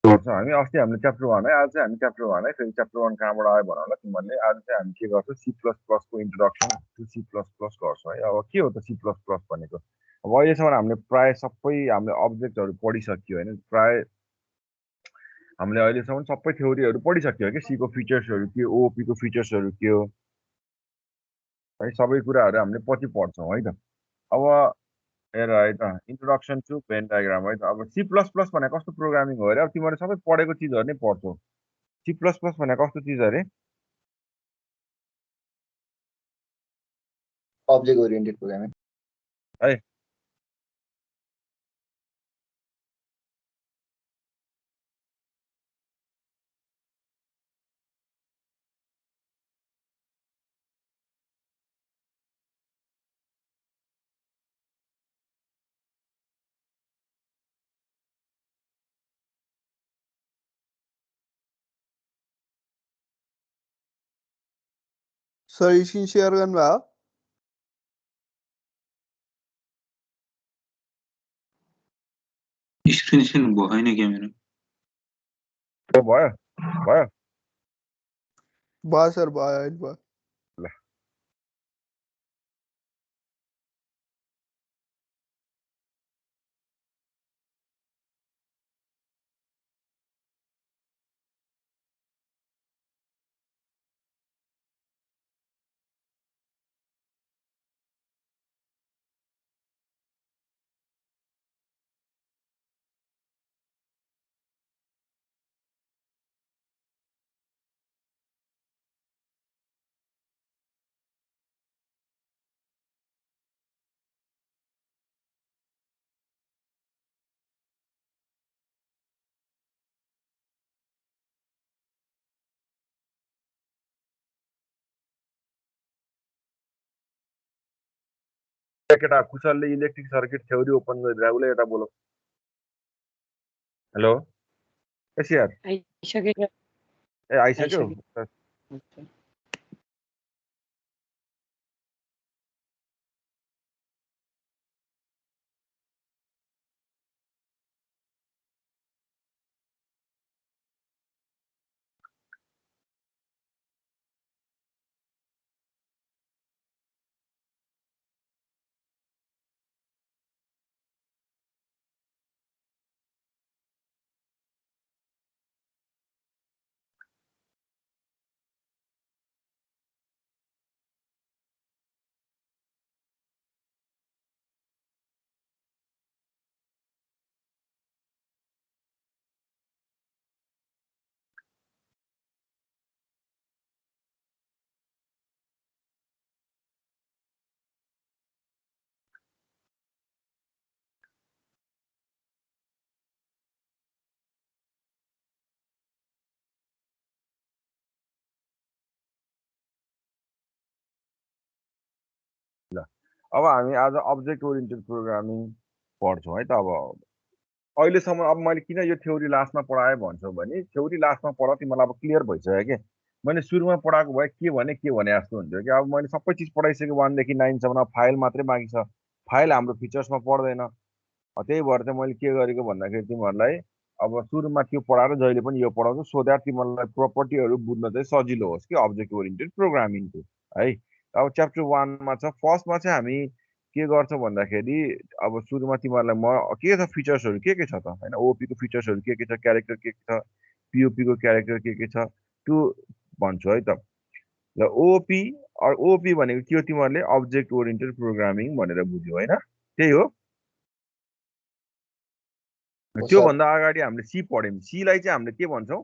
गर्छौँ हामी अस्ति हामीले च्याप्टर 1 है आज चाहिँ हामी च्याप्टर 1 है फेरि च्याप्टर 1 कहाँबाट आयो भनौँला तिमीहरूले आज चाहिँ हामी के गर्छौँ C++ को इन्ट्रोडक्सन टु C++ गर्छौँ है अब के हो त C++ भनेको अब अहिलेसम्म हामीले प्राय सबै हामीले अब्जेक्टहरू पढिसक्यो होइन प्राय हामीले अहिलेसम्म सबै थ्योरीहरू पढिसक्यो कि C को फिचर्सहरू के हो OOP को फिचर्सहरू के हो है सबै कुराहरू हामीले पछि पढ्छौँ है त अब हेर है त इन्ट्रोडक्सन टु भेन डायग्राम है त अब C++ भने कस्तो प्रोग्रामिङ हो अरे अब तिमीहरूले सबै पढेको चिजहरू नै पढ्छौ C++ भने कस्तो चिज अरे object oriented programming है सर स्क्रिन सेयर गर्नुभयो स्क्रिन सेयर भएन क्या मेरो भयो भयो भयो सर भयो अहिले भयो ल केटा कुशलले इलेक्ट्रिक सर्किट थ्योरी ओपन गरेर उसले यता बोलो हेलो एसिआर आइसकेको ए आइसक्यो आइसक्यो। ल अब हामी आज अब्जेक्ट ओरिएन्टेड प्रोग्रामिङ पढ्छौँ है त अब अहिलेसम्म अब मैले किन यो थ्योरी लास्टमा पढाएँ भन्छौ भने थ्योरी लास्टमा पढाँ तिमीलाई अब क्लियर भइसक्यो कि मैले सुरुमा पढाएको भए के भने जस्तो हुन्थ्यो कि अब मैले सबै चिज पढाइसकेँ 1 देखि 9 सम्म फाइल मात्रै बाँकी छ फाइल हाम्रो फिचर्समा पर्दैन त्यही भएर चाहिँ मैले के गरेको भन्दाखेरि तिमीहरूलाई अब सुरुमा त्यो पढाएर जहिले पनि यो पढाउँछु सो द्याट तिमीहरूलाई प्रोपर्टीहरू बुझ्न चाहिँ सजिलो होस् कि अब्जेक्ट ओरिएन्टेड प्रोग्रामिङको है अब च्याप्टर 1मा छ फर्स्टमा चाहिँ हामी के गर्छौँ भन्दाखेरि अब सुरुमा तिमीहरूलाई म के छ फिचर्सहरू के छ त होइन ओपीको फिचर्सहरू के छ क्यारेक्टर के छ पिओपीको क्यारेक्टर के छ त्यो भन्छु है त ल ओपी ओपी भनेको के हो तिमीहरूले अब्जेक्ट ओरिएन्टेड प्रोग्रामिङ भनेर बुझ्यौ होइन त्यही हो त्योभन्दा अगाडि हामीले सी पढ्यौँ सीलाई चाहिँ हामीले के भन्छौँ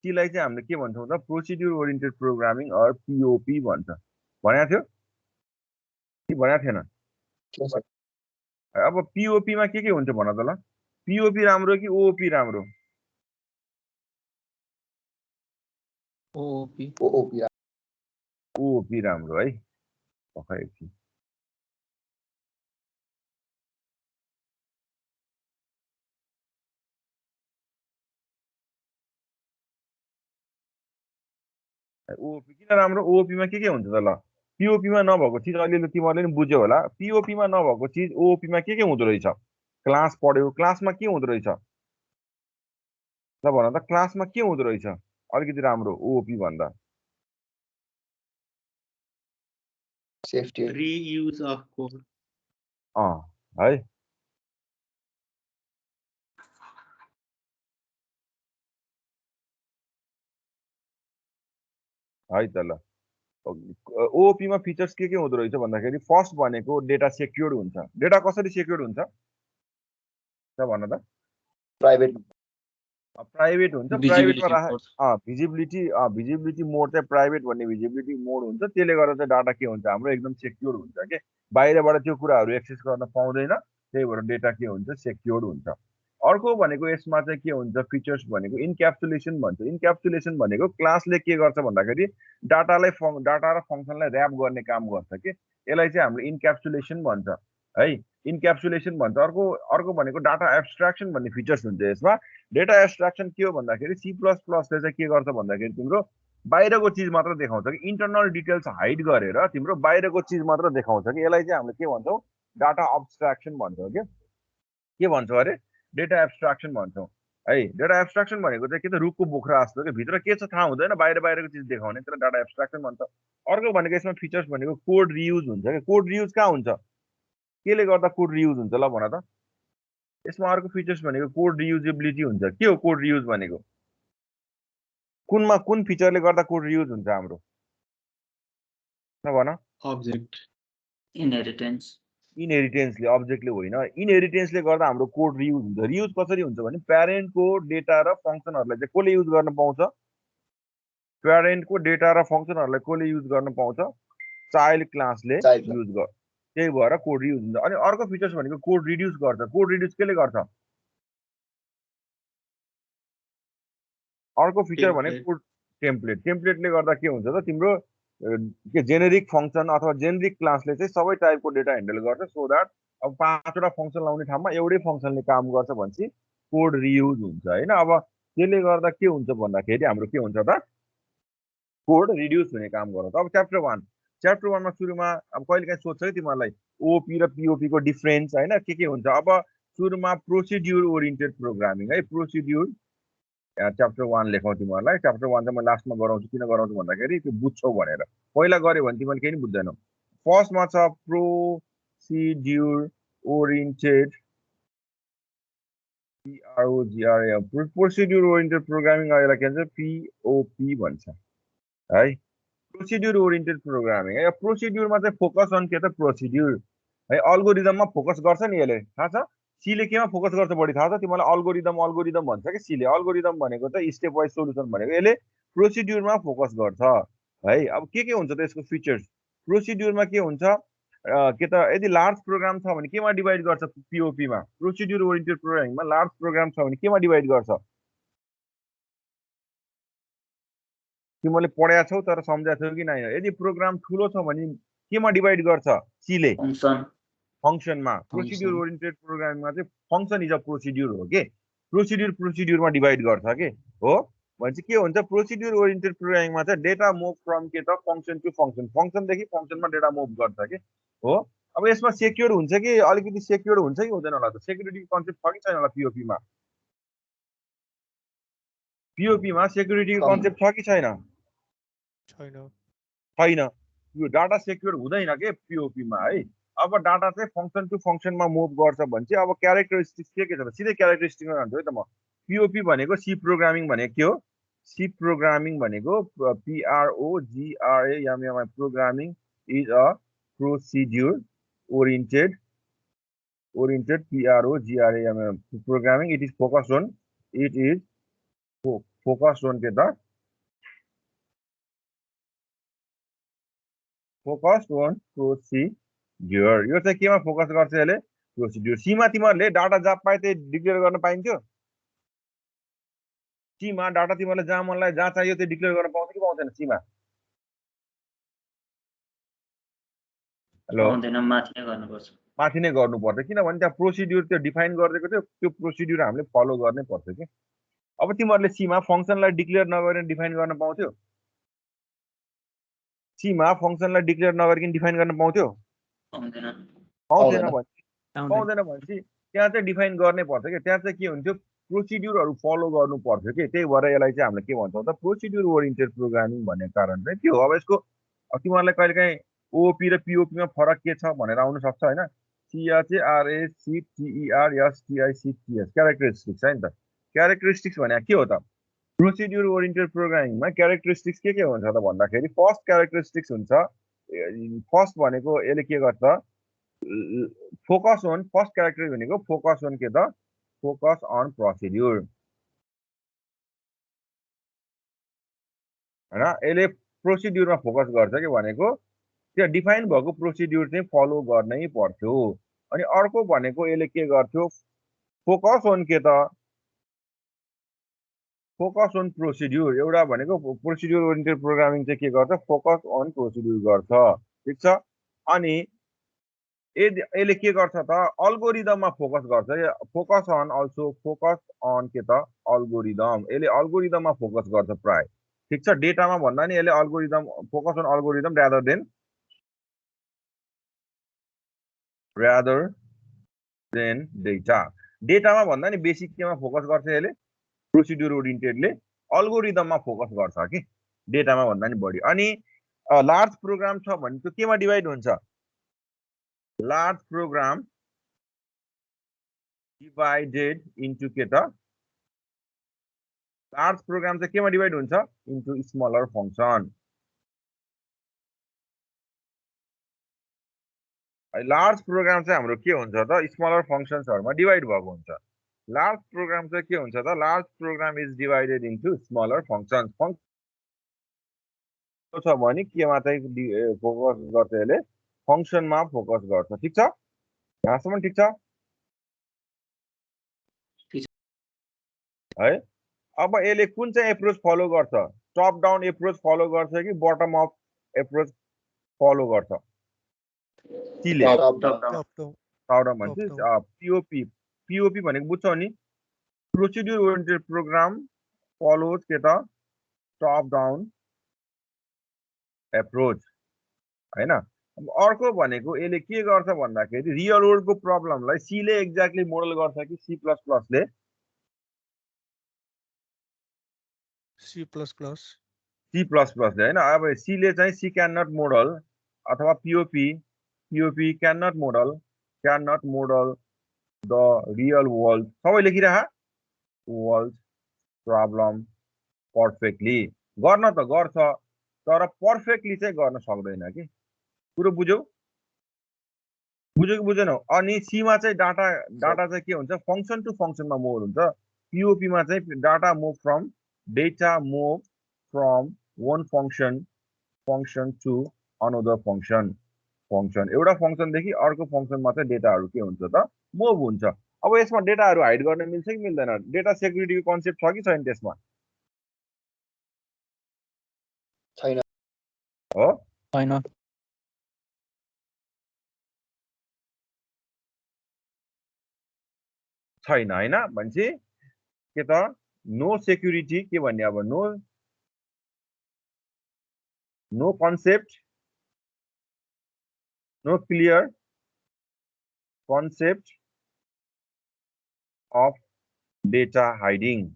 सीलाई चाहिँ हामीले के भन्छौँ त प्रोसिड्युर ओरिएन्टेड प्रोग्रामिङ अर पिओपी भन्छ भनेको थियो कि भनेको थिएन अब पिओपीमा के हुन्छ भन त ल पिओपी राम्रो कि ओओपी राम्रो ओपी ओओपी राम्रो है पक्का एकछिन ओओपी किन राम्रो ओओपीमा के हुन्छ त ल पिओपीमा नभएको चिज अलिअलि तिमीहरूले पनि बुझ्यौ होला पिओपीमा नभएको चिज ओओपीमा के हुँदो रहेछ क्लास पढ्यो क्लासमा के हुँदो रहेछ ल भन त क्लासमा के हुँदो रहेछ अलिकति राम्रो ओओपी भन्दा सेफ्टी reuse of code. है है त ल ओओपी मा फिचर्स के हुँदो रहेछ भन्दाखेरि फर्स्ट भनेको डेटा सेक्योर्ड हुन्छ डेटा कसरी सेक्योर्ड हुन्छ त भन त प्राइभेट प्राइभेट हुन्छ Visibility प्राइभेटमा mode. भिजिबिलिटी मोड चाहिँ प्राइभेट भन्ने भिजिबिलिटी मोड हुन्छ त्यसले गर्दा चाहिँ डाटा के हुन्छ हाम्रो एकदम सेक्योर्ड हुन्छ के बाहिरबाट त्यो कुराहरू एक्सेस गर्न पाउँदैन त्यही भएर डेटा के हुन्छ सेक्योर्ड हुन्छ अर्को भनेको यसमा चाहिँ के हुन्छ फिचर्स भनेको इन्क्याप्सुलेसन भन्छ इन्क्याप्सुलेसन भनेको क्लासले के गर्छ भन्दाखेरि डाटा र फङ्सनलाई ऱ्याप गर्ने काम गर्छ कि यसलाई चाहिँ हामीले इन्क्याप्सुलेसन भन्छ है इन्क्याप्सुलेसन भन्छ अर्को भनेको डाटा एब्स्ट्राक्सन भन्ने फिचर्स हुन्छ यसमा डेटा एब्स्ट्राक्सन के हो भन्दाखेरि C++ले चाहिँ के गर्छ भन्दाखेरि तिम्रो बाहिरको चिज मात्र देखाउँछ कि इन्टरनल डिटेल्स हाइड गरेर तिम्रो बाहिरको चिज मात्र देखाउँछ कि यसलाई चाहिँ हामीले के भन्छौँ डाटा अब्स्ट्राक्सन भन्छौँ के भन्छौँ अरे डेटा एब्स्ट्राक्सन भन्छौँ है डेटा एब्स्ट्राक्सन भनेको चाहिँ के त रुखको बोक्रा जस्तो कि भित्र के छ थाहा हुँदैन बाहिरको चिज देखाउने त्यसलाई डाटा एब्स्ट्राक्सन भन्छ अर्को भनेको यसमा फिचर्स भनेको कोड रियुज हुन्छ कि कोड रियुज कहाँ हुन्छ केले गर्दा कोड रियुज हुन्छ ल भन त यसमा अर्को फिचर्स भनेको कोड रियुजेबिलिटी हुन्छ के हो कोड रियुज भनेको कुन फिचरले गर्दा कोड रियुज हुन्छ हाम्रो न भन Object. Inheritance. इनहेरिटेन्सले अब्जेक्टले होइन इनहेरिटेन्सले गर्दा हाम्रो कोड रियुज हुन्छ रियुज कसरी हुन्छ भने प्यारेन्टको डेटा र फङ्सनहरूलाई चाहिँ कसले युज गर्न पाउँछ प्यारेन्टको डेटा र फङ्सनहरूलाई कसले युज गर्न पाउँछ चाइल्ड क्लासले युज गर्छ त्यही भएर कोड रियुज हुन्छ अनि अर्को फिचर्स भनेको कोड रिड्युस गर्छ कोड रिड्युस केले गर्छ अर्को फिचर भनेको कोड टेम्प्लेटले गर्दा के हुन्छ त तिम्रो के जेनेरिक फङ्सन अथवा जेनेरिक क्लासले चाहिँ सबै टाइपको डेटा ह्यान्डल गर्छ सो द्याट अब 5वटा फङ्सन लाउने ठाउँमा एउटै फङ्सनले काम गर्छ भनेपछि कोड रियुज हुन्छ होइन अब त्यसले गर्दा के हुन्छ भन्दाखेरि हाम्रो के हुन्छ त कोड रिड्युस हुने काम गर्छ अब च्याप्टर 1 मा सुरुमा अब कहिलेकाहीँ सोध्छ है तिमीहरूलाई ओपी र पिओपी को डिफरेन्स होइन के हुन्छ अब सुरुमा प्रोसिड्युर ओरिएन्टेड प्रोग्रामिङ है प्रोसिड्युर च्याप्टर 1 लेखौँ तिमीहरूलाई च्याप्टर 1 चाहिँ म लास्टमा गराउँछु किन गराउँछु भन्दाखेरि त्यो बुझ्छौ भनेर पहिला गऱ्यो भने तिमीले केही पनि बुझ्दैनौ फर्स्टमा छ procedure oriented procedure oriented programming यसलाई के भन्छ पिओपी भन्छ है प्रोसिड्युर ओरिएन्टेड प्रोग्रामिङ है प्रोसिड्युरमा चाहिँ फोकस अन के त प्रोसिड्युर है अल्गोरिदममा फोकस गर्छ नि यसले थाहा छ सीले केमा फोकस गर्छ बढी थाहा छ तिमीलाई अल्गोरिदम भन्छ कि सीले अल्गोरिदम भनेको चाहिँ स्टेप वाइज सोलुसन भनेको यसले प्रोसिड्युरमा फोकस गर्छ है अब के हुन्छ त यसको फिचर्स प्रोसिड्युरमा के हुन्छ के त यदि लार्ज प्रोग्राम छ भने केमा डिभाइड गर्छ पिओपीमा प्रोसिड्युर ओरिएन्टेड प्रोग्रामिङमा लार्ज प्रोग्राम छ भने केमा डिभाइड गर्छ तिमीले पढाएको छौ तर सम्झाएको छौ कि नै यदि प्रोग्राम ठुलो छ भने केमा डिभाइड गर्छ सीले फङ्सनमा प्रोसिड्युर ओरिएन्टेड प्रोग्रामिङमा चाहिँ फङ्सन इज अ प्रोसिड्युर हो के प्रोसिड्युरमा डिभाइड गर्छ के हो भनेपछि के हुन्छ प्रोसिड्युर ओरिएन्टेड प्रोग्रामिङमा चाहिँ डेटा मुभ फ्रम के त फङ्सन टु फङ्सनदेखि फङ्सनमा डेटा मुभ गर्छ के हो अब यसमा सेक्योर हुन्छ कि अलिकति सेक्योर हुन्छ कि हुँदैन होला त सेक्युरिटी कन्सेप्ट छ कि छैन होला पिओपीमा सेक्युरिटीको कन्सेप्ट छ कि छैन छैन यो डाटा सेक्योर हुँदैन के पिओपीमा है अब डाटा चाहिँ फङ्सन टु फङ्सनमा मुभ गर्छ भने चाहिँ अब क्यारेक्टरिस्टिक्स के छ त सिधै क्यारेक्टरिस्टिक्समा जान्छु है त म पिओपी भनेको सी प्रोग्रामिङ भनेको के हो सी प्रोग्रामिङ भनेको PROGRAMMI programming is a procedure oriented PROGRAMMI programming it is focused on के त फोकस्ड on प्रोसिड्युर यो चाहिँ केमा फोकस गर्छ यसले प्रोसिड्युर सीमा तिमीहरूले डाटा जहाँ पाए त्यही डिक्लेयर गर्न पाइन्थ्यो सीमा डाटा तिमीहरूलाई जहाँ मनलाई जहाँ चाहियो त्यो डिक्लेयर गर्न पाउँछ कि पाउँदैन सीमा हेलो माथि नै गर्नुपर्छ किनभने त्यहाँ प्रोसिड्युर त्यो डिफाइन गरिदिएको थियो त्यो प्रोसिड्युर हामीले फलो गर्नै पर्छ कि अब तिमीहरूले सीमा फङ्सनलाई डिक्लेयर नगरेर डिफाइन गर्न पाउँथ्यो सीमा फङ्सनलाई डिक्लेयर नगरिकन डिफाइन गर्न पाउँथ्यो पाउँदैन भनेपछि त्यहाँ चाहिँ डिफाइन गर्नै पर्छ कि त्यहाँ चाहिँ के हुन्थ्यो प्रोसिड्युरहरू फलो गर्नु पर्थ्यो कि त्यही भएर यसलाई चाहिँ हामीले के भन्छौँ त प्रोसिड्युर ओरिएन्टेड प्रोग्रामिङ भन्ने कारण चाहिँ त्यो हो अब यसको तिमीहरूलाई कहिलेकाहीँ ओपी र पिओपीमा फरक के छ भनेर आउन सक्छ होइन CHRACTERSTICTS क्यारेक्टरिस्टिक्स है नि त क्यारेक्टरिस्टिक्स भने के हो त प्रोसिड्युर ओरिएन्टेड प्रोग्रामिङमा क्यारेक्टरिस्टिक्स के हुन्छ त भन्दाखेरि फर्स्ट क्यारेक्टरिस्टिक्स हुन्छ फर्स्ट भनेको यसले के गर्छ फोकस अन फर्स्ट क्यारेक्टर भनेको फोकस अन के त फोकस अन प्रोसिड्युर हैन यसले प्रोसिड्युरमा फोकस गर्छ के भनेको त्यो डिफाइन भएको प्रोसिड्युर चाहिँ फलो गर्नै पर्थ्यो अनि अर्को भनेको यसले के गर्थ्यो फोकस अन के त फोकस अन प्रोसिड्युर एउटा भनेको प्रोसिड्युर ओरिएन्टेड प्रोग्रामिङ चाहिँ के गर्छ फोकस अन प्रोसिड्युर गर्छ ठीक छ अनि यसले के गर्छ त अल्गोरिदममा फोकस गर्छ focus on also focus on के त अल्गोरिदम यसले अल्गोरिदममा फोकस गर्छ प्राय ठीक छ डेटामा भन्दा नि यसले algorithm focus on algorithm rather than डेटामा भन्दा नि बेसिक केमा फोकस गर्छ यसले प्रोसिड्युर ओरिएन्टेडले अल्गोरिदममा फोकस गर्छ कि डेटामा भन्दा नि बढी अनि लार्ज प्रोग्राम छ भने त्यो केमा डिभाइड हुन्छ लार्ज प्रोग्राम डिभाइडेड इन्टु के त लार्ज प्रोग्राम चाहिँ केमा डिभाइड हुन्छ into smaller function large program चाहिँ हाम्रो के हुन्छ त स्मलर फङ्सन्सहरुमा डिभाइड भएको हुन्छ लार्ज प्रोग्राम चाहिँ के हुन्छ त large program is divided into smaller functions छ भने केमा चाहिँ फोकस गर्छ यसले फङ्सनमा फोकस गर्छ ठीक छ यहाँसम्म ठीक छ है अब यसले कुन चाहिँ एप्रोच फलो गर्छ टप डाउन एप्रोच फलो गर्छ कि बटम अप एप्रोच फलो गर्छ सीले Top down. टप डाउन भन्छ पीओपी भनेको बुझ्छौ नि प्रोसिड्युर ओरिएन्टेड प्रोग्राम फलोज के त टप डाउन एप्रोच हैन अर्को भनेको यसले के गर्छ भन्दाखेरि रियल वर्ल्डको प्रब्लमलाई सीले एक्ज्याक्टली मोडल गर्छ कि C++ ले C++ ले हैन अब सीले चाहिँ सी क्यान नट मोडल अथवा POP cannot model the real world सबै लेखिरहा वर्ल्ड प्रब्लम पर्फेक्टली गर्न त गर्छ तर पर्फेक्टली चाहिँ गर्न सक्दैन कि पुरो बुझ्यौ कि बुझेनौ अनि सीमा चाहिँ डाटा चाहिँ के हुन्छ फंक्शन टु फंक्शनमा मुभ हुन्छ पीओपी मा चाहिँ data move from data move from one function to another function एउटा फंक्शन देखि अर्को फंक्शनमा चाहिँ डेटाहरु के हुन्छ त मुभ हुन्छ अब यसमा डेटाहरु हाइड गर्न मिल्छ कि मिल्दैन डेटा सेक्युरिटीको कन्सेप्ट छ कि छैन त्यसमा छैन हो छैन छैन हैन भन्छ के त नो सेक्युरिटी के भन्ने अब no concept no clear concept of data hiding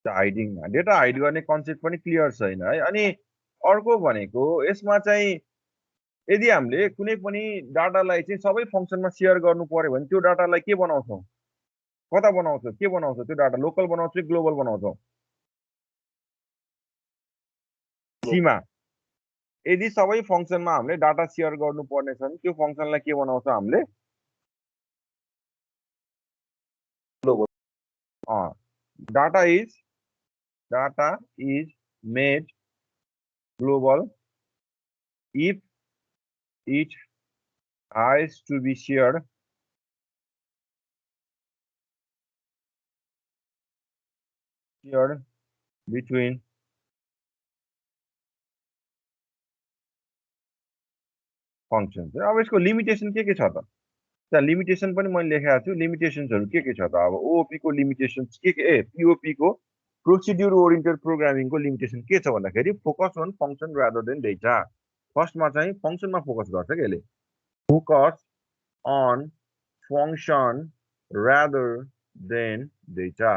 data hide गर्ने कन्सेप्ट पनि क्लियर छैन है अनि अर्को भनेको यसमा चाहिँ यदि हामीले कुनै पनि डाटालाई चाहिँ सबै फंक्शनमा शेयर गर्नु पर्यो भने त्यो डाटालाई के बनाउँछौ कता बनाउँछौ के बनाउँछौ त्यो डाटा लोकल बनाउँछौ कि ग्लोबल बनाउँछौ सीमा यदि सबै फंक्शनमा हामीले डाटा शेयर गर्नु पर्ने छ भने त्यो फंक्शनलाई के बनाउँछौ हामीले data is made global if it has to be shared between functions अब यसको लिमिटेसन के छ त त्यहाँ लिमिटेसन पनि मैले लेखेको छु लिमिटेसन्सहरु के छ त अब ओओपी को लिमिटेसन्स के पीओपी को प्रोसिड्युर ओरिएन्टेड प्रोग्रामिङ को लिमिटेसन के छ भन्दाखेरि focus on function rather than data फर्स्टमा चाहिँ फङ्सनमा फोकस गर्छ कि यसले focus on function rather than data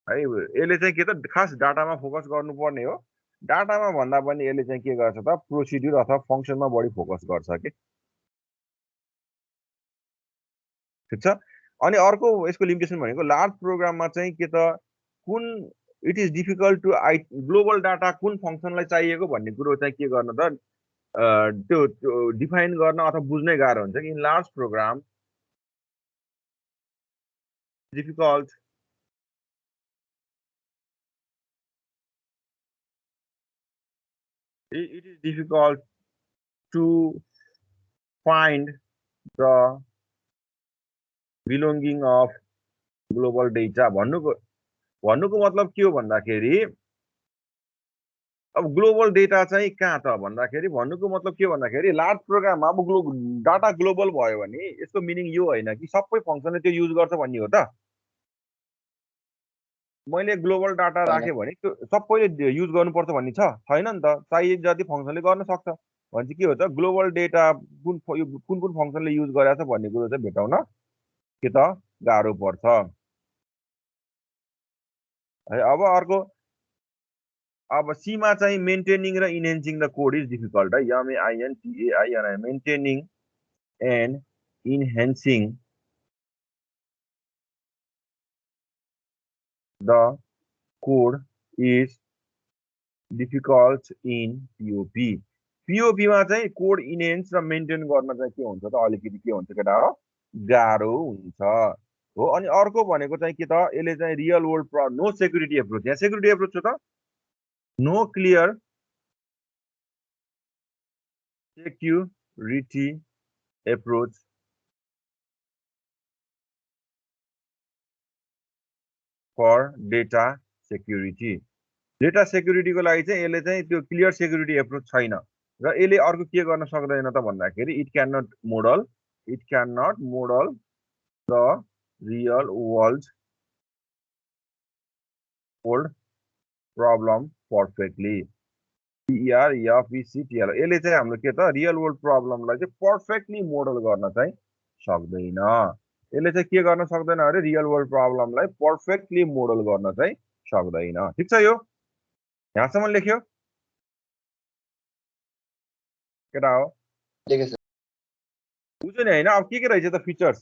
है। यसले चाहिँ के त खास डाटामा फोकस गर्नुपर्ने हो। डाटामा भन्दा पनि यसले चाहिँ के गर्छ त प्रोसिड्युर अथवा फङ्सनमा बढी फोकस गर्छ कि ठिक छ। अनि अर्को यसको लिमिटेसन भनेको लार्ज प्रोग्राममा चाहिँ के त कुन it is difficult to global data कुन फङ्सनलाई चाहिएको भन्ने कुरो चाहिँ के गर्न त त्यो डिफाइन गर्न अथवा बुझ्नै गाह्रो हुन्छ कि in large program difficult it is difficult to find the belonging of global data भन्नुको मतलब के हो भन्दाखेरि अब ग्लोबल डेटा चाहिँ कहाँ त भन्दाखेरि भन्नुको मतलब के हो भन्दाखेरि लार्ज प्रोग्राममा अब डाटा ग्लोबल भयो भने यसको मिनिङ यो होइन कि सबै फङ्सनले त्यो युज गर्छ भन्ने हो त। मैले ग्लोबल डाटा राखेँ भने त्यो सबैले युज गर्नुपर्छ भन्ने छैन नि त। चाहिए जति फङ्सनले गर्न सक्छ भने चाहिँ के हो त ग्लोबल डेटा कुन कुन फङ्सनले युज गरेको छ भन्ने कुरो चाहिँ भेटाउन के त गाह्रो पर्छ है। अब अर्को अब सीमा चाहिँ मेन्टेनिङ र enhancing the code is difficult है। MAINTAI maintaining and enhancing the code is difficult in POP। POP-मा चाहिँ कोड इन्हेन्स र मेन्टेन गर्न चाहिँ के हुन्छ त अलिकति के हुन्छ केटा हो गाह्रो हुन्छ हो। अनि अर्को भनेको चाहिँ के त यसले चाहिँ real world no security approach, यहाँ सेक्युरिटी एप्रोच छ त no clear security approach for data security. Data सेक्युरिटीको लागि चाहिँ यसले चाहिँ त्यो क्लियर सेक्युरिटी एप्रोच छैन र यसले अर्को के गर्न सक्दैन त भन्दाखेरि it cannot model the real world problem perfectly PERFECTL। यसले चाहिँ हाम्रो के त रियल वर्ल्ड प्रब्लमलाई चाहिँ पर्फेक्टली मोडल गर्न चाहिँ सक्दैन। यसले चाहिँ के गर्न सक्दैन अरे रियल वर्ल्ड प्रब्लमलाई पर्फेक्टली मोडल गर्न चाहिँ सक्दैन। ठिक छ, यो यहाँसम्म लेख्यो केटा हो बुझ्यो नि होइन। अब के रहेछ त फिचर्स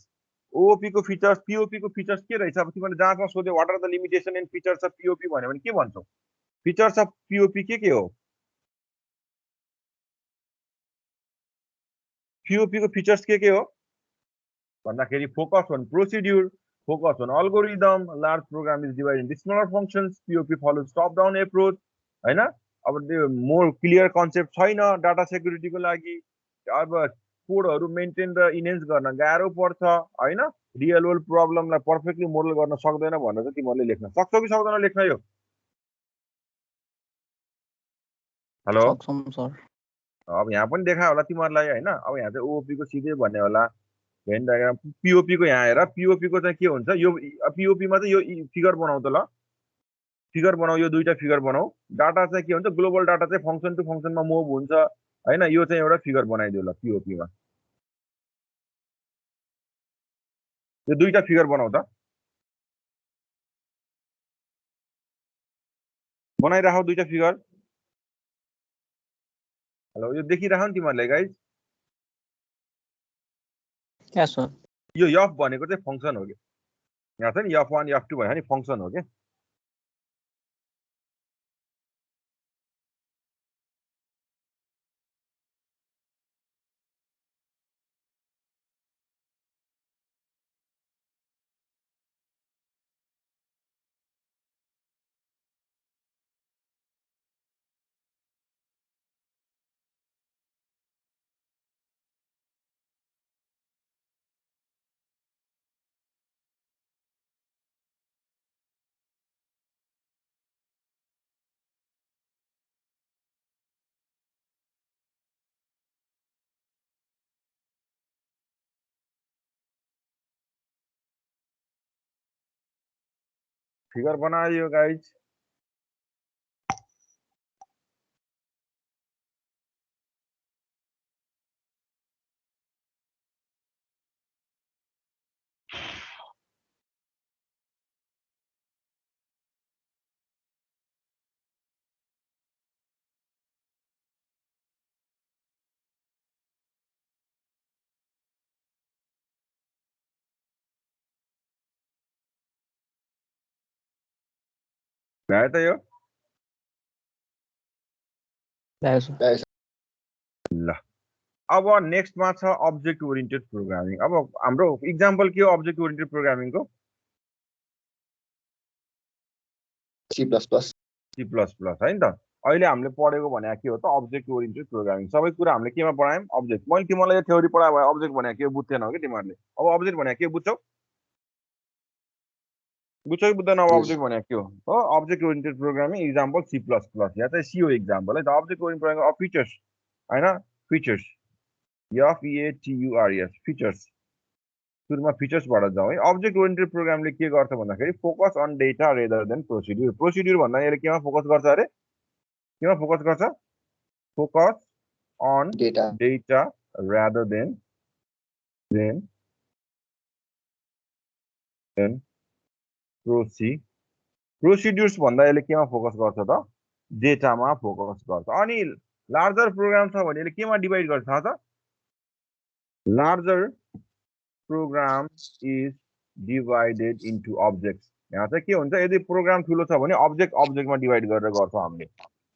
OOP को फिचर्स POP को फिचर्स के रहेछ। अब तिमीले जाँचमा सोध्यो what are the limitation and features of POP भन्यो भने के भन्छौ? फिचर्स अफ POP के हो? POP को फिचर्स के हो भन्दाखेरि focus on procedure, focus on algorithm, large program is divided into smaller functions, POP follows top down approach हैन। अब त्यो मोर क्लियर कन्सेप्ट छैन डाटा सेक्युरिटीको लागि। अब कोडहरू मेन्टेन र इन्हेन्स गर्न गाह्रो पर्छ हैन। रियल वर्ल्ड प्रब्लमलाई पर्फेक्टली मोडल गर्न सक्दैन भनेर चाहिँ तिमीहरूले लेख्न सक्छौ कि सक्दैन लेख्न यो? हेलो अब यहाँ पनि देखायो होला तिमीहरूलाई हैन। अब यहाँ चाहिँ OOP को सिधै भन्ने होला भेन डायग्राम। POP को यहाँ हेर, POP को चाहिँ के हुन्छ यो POP मा चाहिँ यो फिगर बनाऊ त ल, फिगर बनाऊ, यो दुईटा फिगर बनाऊ। डाटा चाहिँ के हुन्छ ग्लोबल डाटा चाहिँ फङ्सन टु फङ्सनमा मुभ हुन्छ हैन। यो चाहिँ एउटा फिगर बनाइदियो ल POP मा, यो दुईटा फिगर बनाऊ त, बनाइराखौ दुईटा फिगर। हेलो यो देखिराख नि तिमीहरूले गाइज। यो F भनेको चाहिँ फङ्सन हो कि, यहाँ छ नि F1 F2 भयो नि फङ्सन हो कि। फिगर बनायो गाइज। भ्यायो त यो ल अब नेक्स्टमा छ अब्जेक्ट ओरिएन्टेड प्रोग्रामिङ अब हाम्रो इक्जाम्पल के हो अब्जेक्ट ओरिएन्टेड प्रोग्रामिङको C++ C++ हैन त अहिले हामीले पढेको भने के हो त अब्जेक्ट ओरिएन्टेड प्रोग्रामिङ सबै कुरा हामीले केमा पढायौं अब्जेक्ट मैले तिमीलाई यो थ्योरी पढाए भए अब्जेक्ट भने के बुझ्थेनौ के तिमीहरूले अब अब्जेक्ट भने के बुझ्छौ बुझ्छौ कि बुझ्दैन अब Yes. अब्जेक्ट भने के हो object oriented programming example C++ या चाहिँ C हो इक्जाम्पल है त object oriented programming of features हैन फिचर्स FEATURES फिचर्स सुरुमा फिचर्सबाट जाउँ है अब्जेक्ट ओरिएन्टेड प्रोग्रामले के गर्छ भन्दाखेरि focus on data rather than procedure procedure भन्दा यसले केमा फोकस गर्छ अरे केमा फोकस गर्छ focus on data data rather than procedures भन्दा यसले केमा फोकस गर्छ त डेटामा फोकस गर्छ अनि लार्जर प्रोग्राम छ भने यसले केमा डिभाइड गर्छ थाहा छ larger program is divided into objects यहाँ चाहिँ के हुन्छ यदि प्रोग्राम ठुलो छ भने अब्जेक्टमा डिभाइड गरेर गर्छौँ हामीले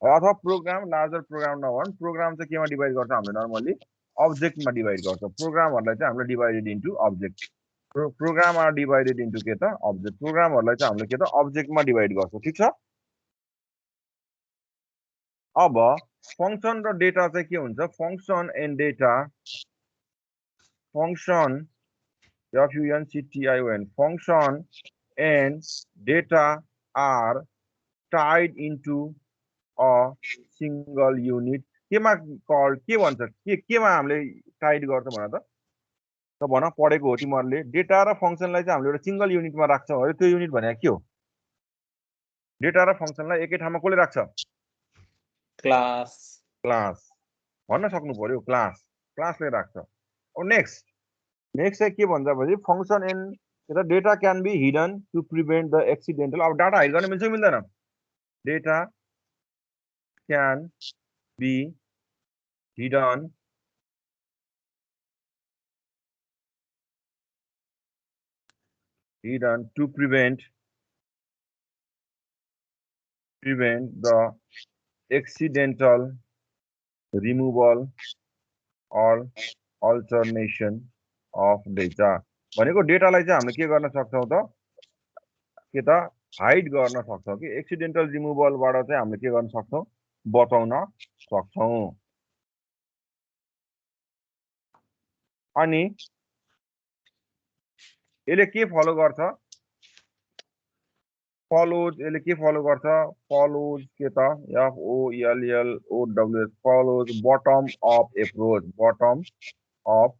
अथवा प्रोग्राम लार्जर प्रोग्राम नभन् प्रोग्राम चाहिँ केमा डिभाइड गर्छ हामीले नर्मली अब्जेक्टमा डिभाइड गर्छ प्रोग्रामहरूलाई चाहिँ हामीले divided into object program are divided into के त अब्जेक्ट प्रोग्रामहरूलाई चाहिँ हामीले के त अब्जेक्टमा डिभाइड गर्छौँ ठिक छ अब फंक्सन र डेटा चाहिँ के हुन्छ function and data function FUNCTION function and data are tied into a single unit केमा कल के भन्छ केमा हामीले टाइड गर्छ भन त भन पढेको हो तिमीहरूले डेटा र फंक्सनलाई चाहिँ हामीले एउटा सिंगल युनिटमा राख्छौँ है त्यो युनिट भने के हो डेटा र फंक्सनलाई एकै ठाउँमा कसले राख्छ क्लास भन्न सक्नु पर्यो क्लासले राख्छ अब नेक्स्ट चाहिँ के भन्छ भने function and data can be hidden to prevent the accidental अब डाटा हाइड गर्न मिल्छ मिल्दैन data can be hidden to prevent the accidental removal or alternation of data भनेको डेटालाई चाहिँ हामीले के गर्न सक्छौं त के त हाइड गर्न सक्छौं कि एक्सिडेन्टल रिमुभलबाट चाहिँ हामीले के गर्न सक्छौं बचाउन सक्छौं अनि यसले के फलो गर्छ यसले के फलो गर्छ फलोज के त FOLLOWS follows bottom up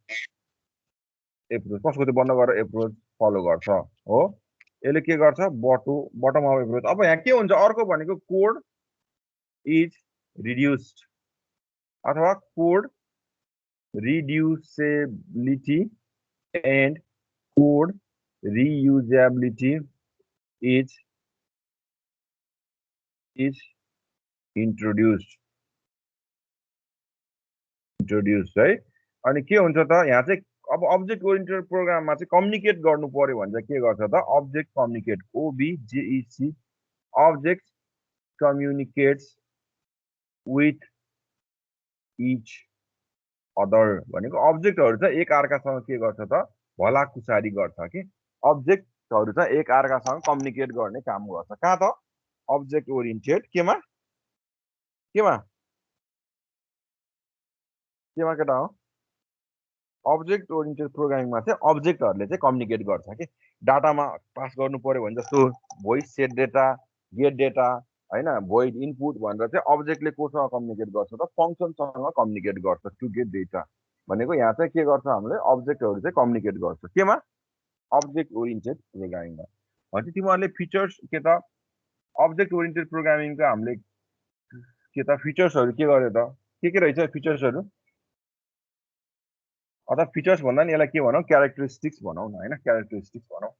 approach कसको चाहिँ बन्द गरेर एप्रोच फलो गर्छ हो यसले के गर्छ बटम अफ एप्रोच अब यहाँ के हुन्छ अर्को भनेको कोड इज रिड्युस्ड अथवा code reducibility and code reusability is introduced है अनि के हुन्छ त यहाँ चाहिँ अब अब्जेक्ट ओरिएन्टेड प्रोग्राममा चाहिँ कम्युनिकेट गर्नु पर्यो भने चाहिँ के गर्छ त object communicate OBJEC object communicates with each other भनेको अब्जेक्टहरु चाहिँ एक अर्कासँग के गर्छ त भलाकुसारी गर्छ कि अब्जेक्टहरु चाहिँ एक अर्कासँग कम्युनिकेट गर्ने काम गर्छ कहाँ त अब्जेक्ट ओरिएन्टेड केमा केटा हो अब्जेक्ट ओरिएन्टेड प्रोग्रामिङमा चाहिँ अब्जेक्टहरुले चाहिँ कम्युनिकेट गर्छ कि डाटामा पास गर्नु पर्यो भने जस्तो void set data get data हैन भोइड इनपुट भनेर चाहिँ अब्जेक्टले कोसँग कम्युनिकेट गर्छ त फंक्सनसँग कम्युनिकेट गर्छ टु गेट डेटा भनेको यहाँ चाहिँ के गर्छ हामीले अब्जेक्टहरु चाहिँ कम्युनिकेट गर्छ केमा अब्जेक्ट ओरिएन्टेड प्रोग्रामिङमा भने तिमीहरुले फिचर्स के त अब्जेक्ट ओरिएन्टेड प्रोग्रामिङको हामीले के त फिचर्सहरु के गर्यो त के रहेछ फिचर्सहरु अथवा फिचर्स भन्दा नि यसलाई के भनौं क्यारेक्टरिस्टिक्स भनौं न हैन क्यारेक्टरिस्टिक्स भनौं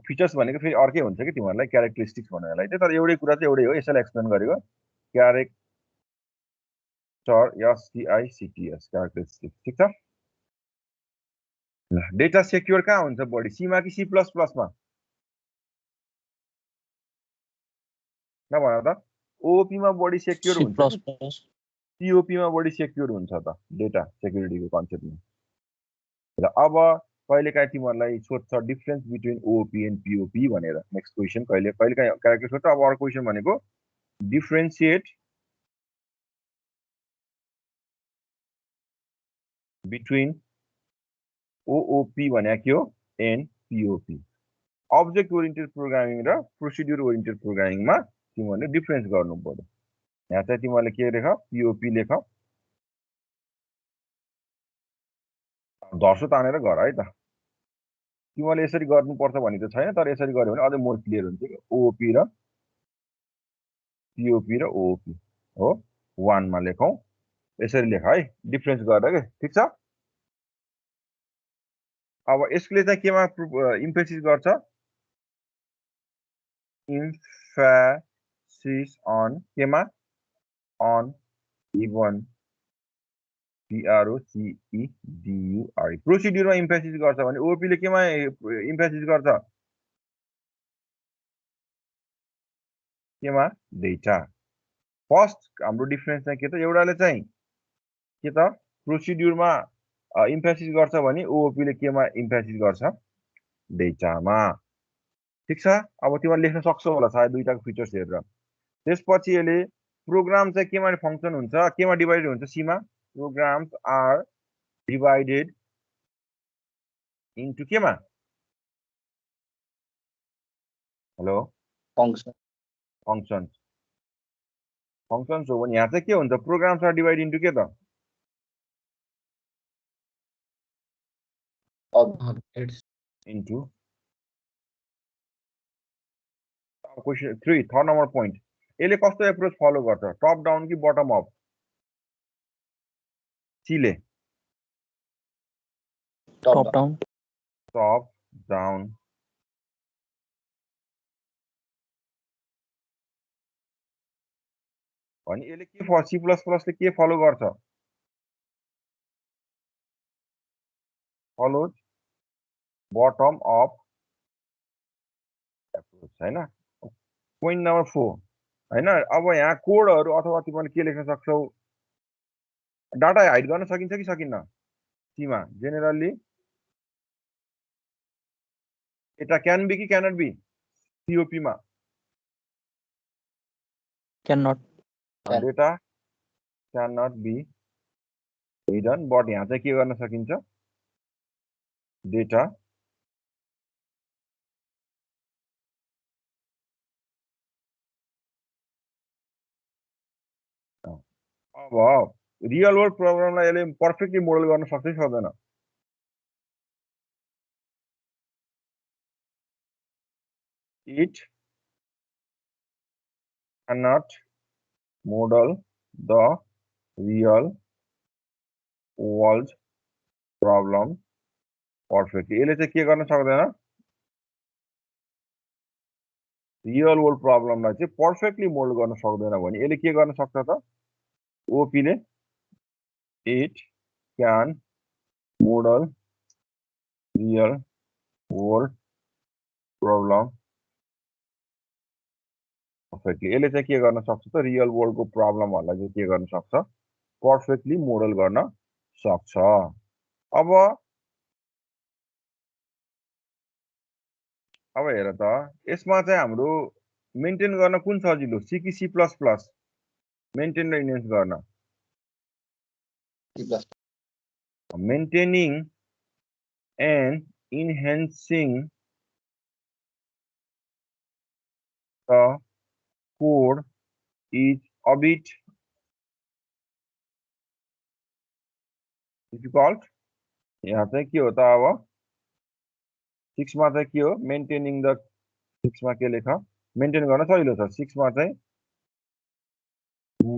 फिचर्स भनेको फेरि अर्कै हुन्छ कि तिमीहरुलाई क्यारेक्टरिस्टिक्स भन्नु यसलाई चाहिँ तर एउटै कुरा चाहिँ एउटै हो यसैलाई एक्सप्लेन गरेको क्यारेक्टर STICTS क्यारेक्टरिस्टिक्स ठीक छ ल डेटा सेक्युर कहाँ हुन्छ बढी C मा कि C++ मा नभन त ओओपी मा बढी सेक्युर C++. हुन्छ कि पिओपी मा बढी सेक्युर हुन्छ त डेटा सेक्युरिटीको कन्सेप्टमा। र अब कहिलेकाहीँ तिमीहरूलाई सोध्छ डिफरेन्स बिट्विन ओओपी एन्ड पिओपी भनेर। नेक्स्ट क्वेसन कहिलेकाहीँ क्यारेक्टर सोध्छ। अब अर्को क्वेसन भनेको डिफरेन्सिएट बिट्विन ओओपी भने के हो एन्ड पिओपी। अब्जेक्ट ओरिएन्टेड प्रोग्रामिङ र प्रोसिड्युर ओरिएन्टेड प्रोग्रामिङमा तिमीहरूले डिफरेन्स गर्नु पर्यो। यहाँ चाहिँ तिमीहरूले के लेख पिओपी लेख, धर्सो तानेर गर है त। तिमीहरूले यसरी गर्नुपर्छ भन्ने त छैन, तर यसरी गर्यो भने अझै मोर क्लियर हुन्छ कि ओओपी र पिओपी र ओओपी हो 1 मा लेखौँ। यसरी लेख है डिफरेन्स गरेर के। ठिक छ। अब यसले चाहिँ केमा इम्फेसिस गर्छ इम्फेसिस अन केमा अन इभन PROCEDUR प्रोसिड्युरमा इम्फेसिस गर्छ भने ओपी ले केमा इम्फेसिस गर्छ केमा डेटा। फर्स्ट हाम्रो डिफरेन्स चाहिँ के त एउटाले चाहिँ के त प्रोसिड्युरमा इम्फेसिस गर्छ भने ओओपी ले केमा इम्फेसिस गर्छ डेटामा। ठीक छ। अब तिमीले लेख्न सक्छौ होला सायद दुईटाको फिचर्स हेरेर। त्यसपछि यसले प्रोग्राम चाहिँ केमा फंक्सन हुन्छ केमा डिवाइडेड हुन्छ सीमा। प्रोग्राम्स आर डिवाइडेड इन्टु केमा हेलो फंक्शन फंक्शन्स फंक्शन्स हो भने यहाँ चाहिँ के हुन्छ प्रोग्राम्स आर डिवाइड इन्टु के त Objects. Into. Question 3 third number point यसले कस्तो एप्रोच फलो गर्छ टप डाउन कि बटम अप सीले Top down. टप डाउन भने यसले के सी प्लस प्लसले के फलो गर्छ फलोज बटम अप एप्रोच हैन। पोइन्ट नम्बर 4 हैन। अब यहाँ कोडहरु अथवा तिमीले के लेख्न सक्छौ डाटा हाइड गर्न सकिन्छ कि सकिन्न सीमा जेनरली एटा क्यान बी कि क्यानट बी पीओपी मा Cannot. Data cannot be hidden but यहाँ चाहिँ के गर्न सकिन्छ डेटा अब रियल वर्ल्ड प्रोग्रामलाई यसले पर्फेक्टली मोडल गर्न सक्छ कि सक्दैन it cannot model the real world problem perfectly। यसले चाहिँ के गर्न सक्दैन रियल वर्ल्ड प्रब्लमलाई चाहिँ पर्फेक्टली मोडल गर्न सक्दैन भने यसले के गर्न सक्छ त ओपी ले it can model real world problem perfectly. यसले चाहिँ के गर्न सक्छ त रियल वर्ल्डको प्रब्लमहरुलाई चाहिँ के गर्न सक्छ पर्फेक्टली मोडल गर्न सक्छ। अब हेर त यसमा चाहिँ हाम्रो मेन्टेन गर्न कुन सजिलो सी कि सी प्लस प्लस मेन्टेन र इन्हेन्स गर्न maintaining and enhancing the code is a bit difficult. यहाँ चाहिँ के हो त अब 6 मा चाहिँ के हो मेन्टेनिङ द 6 मा के लेख मेन्टेन गर्न सजिलो छ 6 मा चाहिँ